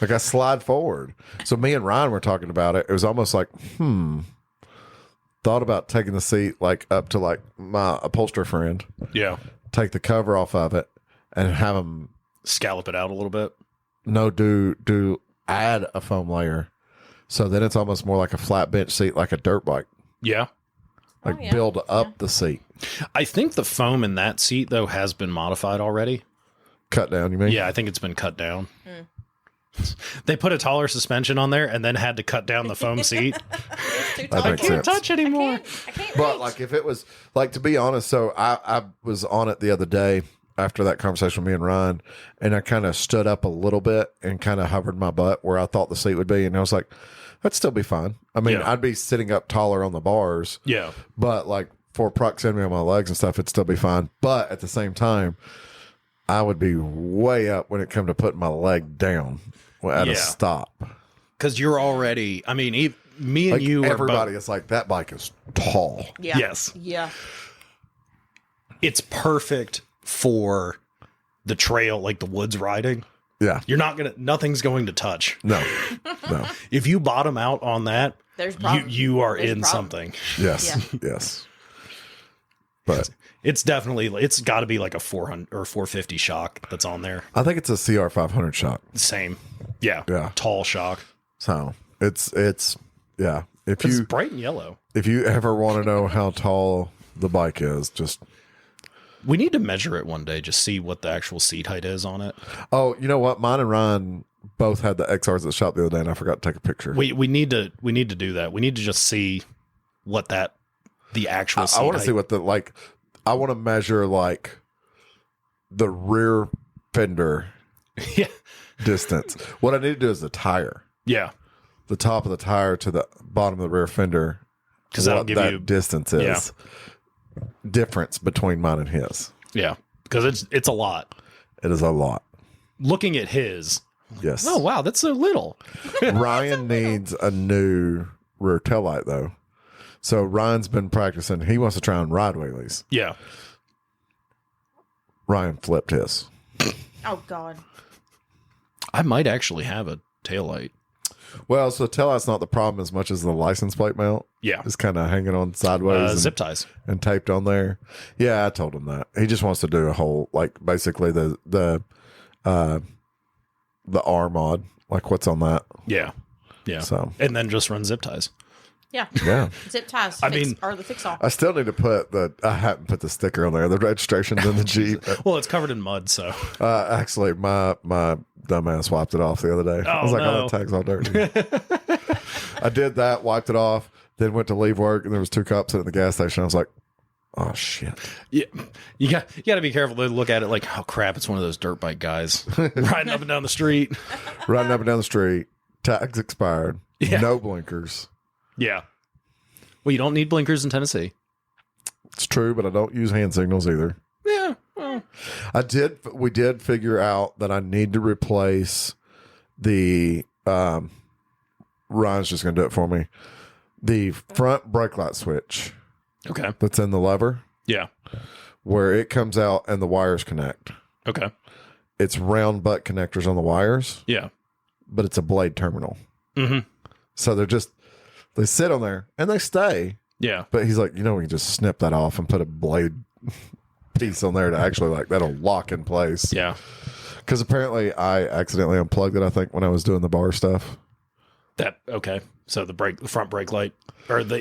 Speaker 4: Like, I slide forward. So me and Ryan were talking about it. It was almost like, thought about taking the seat like up to like my upholsterer friend.
Speaker 3: Yeah.
Speaker 4: Take the cover off of it and have him
Speaker 3: Scallop it out a little bit.
Speaker 4: do add a foam layer. So then it's almost more like a flat bench seat, like a dirt bike.
Speaker 3: Yeah.
Speaker 4: Like build up the seat.
Speaker 3: I think the foam in that seat, though, has been modified already.
Speaker 4: Cut down, you mean?
Speaker 3: Yeah, I think it's been cut down. They put a taller suspension on there and then had to cut down the foam seat.
Speaker 4: That makes sense.
Speaker 3: Touch anymore.
Speaker 1: I can't
Speaker 4: But
Speaker 1: reach.
Speaker 4: like if it was like, to be honest, so I was on it the other day after that conversation with me and Ryan, and I kind of stood up a little bit and kind of hovered my butt where I thought the seat would be, and I was like, that'd still be fine. I mean,
Speaker 3: Yeah.
Speaker 4: I'd be sitting up taller on the bars.
Speaker 3: Yeah.
Speaker 4: But like for proximity on my legs and stuff, it'd still be fine. But at the same time, I would be way up when it come to putting my leg down at a stop.
Speaker 3: Because you're already, I mean, me and
Speaker 4: Like
Speaker 3: you
Speaker 4: everybody
Speaker 3: are
Speaker 4: is like, that bike is tall.
Speaker 1: Yeah.
Speaker 3: Yes.
Speaker 1: Yeah.
Speaker 3: it's perfect for the trail, like the woods riding.
Speaker 4: Yeah.
Speaker 3: Nothing's going to touch.
Speaker 4: No.
Speaker 3: If you bottom out on that,
Speaker 1: There's a problem.
Speaker 3: you are
Speaker 1: There's a
Speaker 3: in
Speaker 1: problem.
Speaker 3: something.
Speaker 4: Yes. Yes. But
Speaker 3: It's got to be like a 400 or 450 shock that's on there.
Speaker 4: I think it's a CR 500 shock.
Speaker 3: Same. Yeah.
Speaker 4: Yeah.
Speaker 3: Tall shock.
Speaker 4: So it's yeah.
Speaker 3: It's bright and yellow.
Speaker 4: If you ever want to know how tall the bike is, just
Speaker 3: We need to measure it one day, just see what the actual seat height is on it.
Speaker 4: you know what? Mine and Ryan both had the XRs at the shop the other day, and I forgot to take a picture.
Speaker 3: We need to do that. We need to just see what the actual seat
Speaker 4: I want to
Speaker 3: height.
Speaker 4: see what I want to measure like the rear fender
Speaker 3: Yeah.
Speaker 4: distance. What I need to do is the tire,
Speaker 3: Yeah.
Speaker 4: the top of the tire to the bottom of the rear fender,
Speaker 3: 'Cause that'll
Speaker 4: what
Speaker 3: give
Speaker 4: that
Speaker 3: you-
Speaker 4: distance is. Difference between mine and his.
Speaker 3: Yeah. Because it's a lot.
Speaker 4: It is a lot.
Speaker 3: Looking at his,
Speaker 4: Yes.
Speaker 3: oh wow, that's so little.
Speaker 4: Ryan needs a new rear taillight though. So Ryan's been practicing. He wants to try and ride wheelies.
Speaker 3: Yeah.
Speaker 4: Ryan flipped his.
Speaker 1: Oh God.
Speaker 3: I might actually have a taillight.
Speaker 4: Well, so taillight's not the problem as much as the license plate mount.
Speaker 3: Yeah.
Speaker 4: It's kind of hanging on sideways
Speaker 3: Zip ties.
Speaker 4: and taped on there. Yeah, I told him that. He just wants to do a whole, like, basically the R mod, like what's on that.
Speaker 3: Yeah. Yeah.
Speaker 4: So.
Speaker 3: And then just run zip ties.
Speaker 1: Yeah.
Speaker 4: Yeah.
Speaker 1: Zip ties.
Speaker 3: I mean-
Speaker 1: or the fix all.
Speaker 4: I still need to put I haven't put the sticker on there. The registration's in the Jeep.
Speaker 3: Well, it's covered in mud, so.
Speaker 4: Actually, my dumbass wiped it off the other day. I was
Speaker 3: Oh,
Speaker 4: like,
Speaker 3: no.
Speaker 4: oh, that tag's all dirty. I did that, wiped it off, then went to leave work, and there was 2 cops at the gas station. I was like, oh, shit.
Speaker 3: Yeah, you got to be careful to look at it like, oh crap, it's one of those dirt bike guys riding up and down the street.
Speaker 4: Riding up and down the street, tags expired,
Speaker 3: Yeah.
Speaker 4: no blinkers.
Speaker 3: Yeah. Well, you don't need blinkers in Tennessee.
Speaker 4: It's true, but I don't use hand signals either.
Speaker 3: Yeah. Well,
Speaker 4: We did figure out that I need to replace the Ryan's just going to do it for me. The front brake light switch
Speaker 3: okay.
Speaker 4: that's in the lever,
Speaker 3: Yeah.
Speaker 4: where it comes out and the wires connect.
Speaker 3: Okay.
Speaker 4: It's round butt connectors on the wires,
Speaker 3: Yeah.
Speaker 4: but it's a blade terminal.
Speaker 3: Mm-hmm.
Speaker 4: So they sit on there and they stay.
Speaker 3: Yeah.
Speaker 4: But he's like, we can just snip that off and put a blade piece on there to actually that'll lock in place.
Speaker 3: Yeah.
Speaker 4: Because apparently I accidentally unplugged it, I think, when I was doing the bar stuff.
Speaker 3: Okay. So the front brake light, or the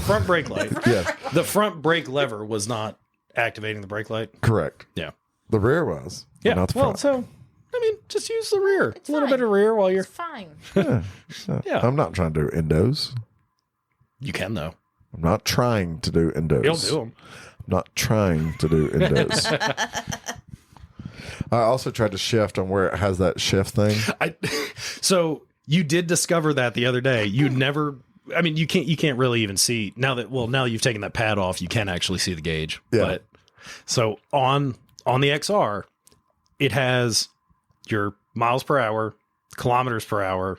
Speaker 3: front brake light.
Speaker 4: Yeah,
Speaker 3: The front brake lever was not activating the brake light.
Speaker 4: correct.
Speaker 3: Yeah.
Speaker 4: The rear was. But
Speaker 3: Yeah.
Speaker 4: not the
Speaker 3: Well,
Speaker 4: front.
Speaker 3: so I mean, just use the rear.
Speaker 1: It's
Speaker 3: a little
Speaker 1: fine.
Speaker 3: bit of rear while you're.
Speaker 1: It's fine.
Speaker 3: Yeah.
Speaker 4: I'm not trying to do endos.
Speaker 3: You can though.
Speaker 4: I'm not trying to do endos.
Speaker 3: You'll do them.
Speaker 4: I'm not trying to do endos. I also tried to shift on where it has that shift thing.
Speaker 3: So you did discover that the other day. You never. I mean, you can't really even see now that. Well, now you've taken that pad off, you can actually see the gauge.
Speaker 4: Yeah.
Speaker 3: But so on the XR, it has your miles per hour, kilometers per hour,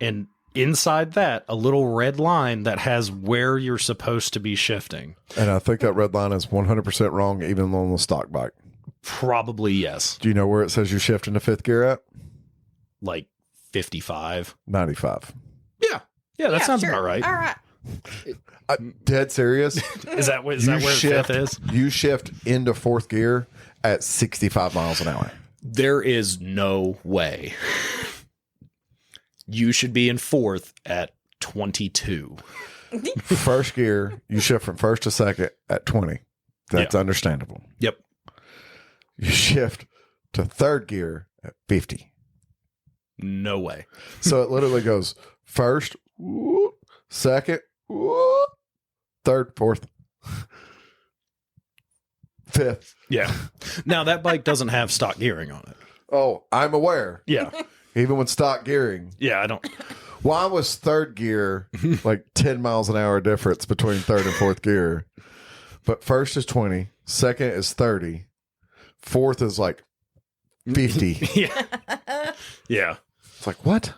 Speaker 3: and inside that, a little red line that has where you're supposed to be shifting.
Speaker 4: And I think that red line is 100% wrong, even on the stock bike.
Speaker 3: Probably yes.
Speaker 4: Do you know where it says you're shifting to fifth gear at?
Speaker 3: Like 55.
Speaker 4: 95.
Speaker 3: Yeah. Yeah, that sounds
Speaker 1: sure.
Speaker 3: about right.
Speaker 1: All right.
Speaker 4: Dead serious.
Speaker 3: Is that where fifth is?
Speaker 4: You shift into fourth gear at 65 miles an hour.
Speaker 3: There is no way. You should be in fourth at 22.
Speaker 4: First gear, you shift from first to second at 20. That's understandable.
Speaker 3: Yep.
Speaker 4: You shift to third gear at 50.
Speaker 3: No way.
Speaker 4: So it literally goes first, whoop, second, whoop, third, fourth, fifth.
Speaker 3: Yeah. Now that bike doesn't have stock gearing on it.
Speaker 4: Oh, I'm aware.
Speaker 3: Yeah.
Speaker 4: Even with stock gearing.
Speaker 3: Yeah, I don't.
Speaker 4: Why was third gear like 10 miles an hour difference between third and fourth gear? But first is 20, second is 30, fourth is like 50.
Speaker 3: Yeah. Yeah.
Speaker 4: It's like, what?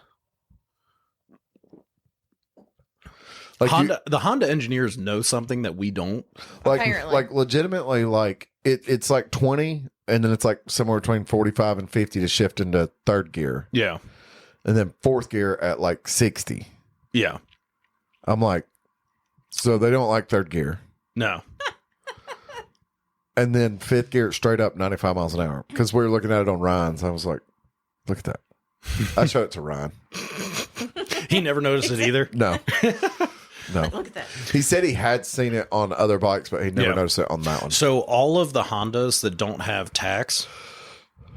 Speaker 4: Like
Speaker 3: The Honda engineers know something that we don't.
Speaker 1: Apparently.
Speaker 4: like legitimately, like it's like 20, and then it's like somewhere between 45 and 50 to shift into third gear,
Speaker 3: Yeah.
Speaker 4: and then fourth gear at like 60.
Speaker 3: Yeah.
Speaker 4: I'm like, so they don't like third gear,
Speaker 3: No.
Speaker 4: and then fifth gear straight up 95 miles an hour because we were looking at it on Ryan's. I was like, look at that. I showed it to Ryan.
Speaker 3: He never noticed it either.
Speaker 4: No. No.
Speaker 1: Look at that.
Speaker 4: He said he had seen it on other bikes, but he never
Speaker 3: Yeah.
Speaker 4: noticed it on that one.
Speaker 3: So all of the Hondas that don't have tax,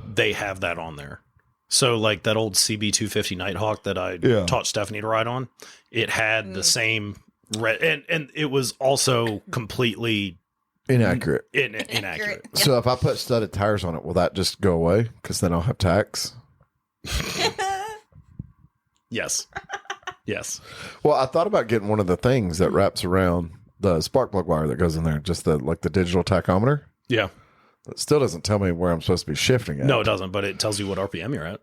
Speaker 3: they have that on there. So like that old CB250 Nighthawk that I taught Stephanie to ride on, it had the same red, and it was also completely
Speaker 4: Inaccurate.
Speaker 3: inaccurate.
Speaker 4: So if I put studded tires on it, will that just go away? Because then I'll have tax.
Speaker 3: Yes. Yes.
Speaker 4: Well, I thought about getting one of the things that wraps around the spark plug wire that goes in there, just the digital tachometer.
Speaker 3: Yeah.
Speaker 4: It still doesn't tell me where I'm supposed to be shifting at.
Speaker 3: No, it doesn't, but it tells you what RPM you're at,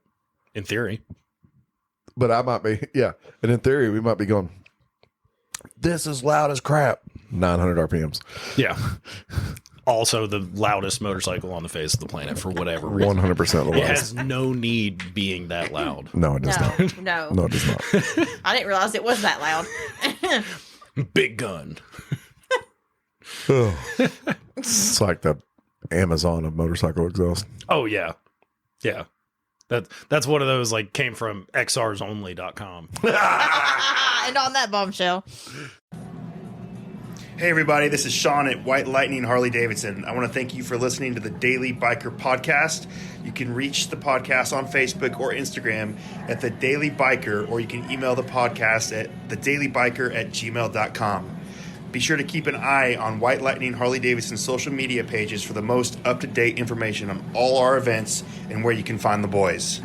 Speaker 3: in theory.
Speaker 4: But I might be, yeah. And in theory, we might be going, this is loud as crap. 900 RPMs.
Speaker 3: Yeah. Also the loudest motorcycle on the face of the planet for whatever reason.
Speaker 4: 100% the
Speaker 3: It
Speaker 4: loudest.
Speaker 3: has no need being that loud.
Speaker 4: No, it does not.
Speaker 1: No.
Speaker 4: No, it does not.
Speaker 1: I didn't realize it was that loud.
Speaker 3: Big gun.
Speaker 4: It's like the Amazon of motorcycle exhaust.
Speaker 3: Oh yeah. Yeah. That's one of those like came from xrsonly.com.
Speaker 1: And on that bombshell.
Speaker 5: Hey everybody, this is Sean at White Lightning Harley Davidson. I want to thank you for listening to the Daily Biker Podcast. You can reach the podcast on Facebook or Instagram at The Daily Biker, or you can email the podcast at thedailybiker@gmail.com. Be sure to keep an eye on White Lightning Harley Davidson social media pages for the most up-to-date information on all our events and where you can find the boys.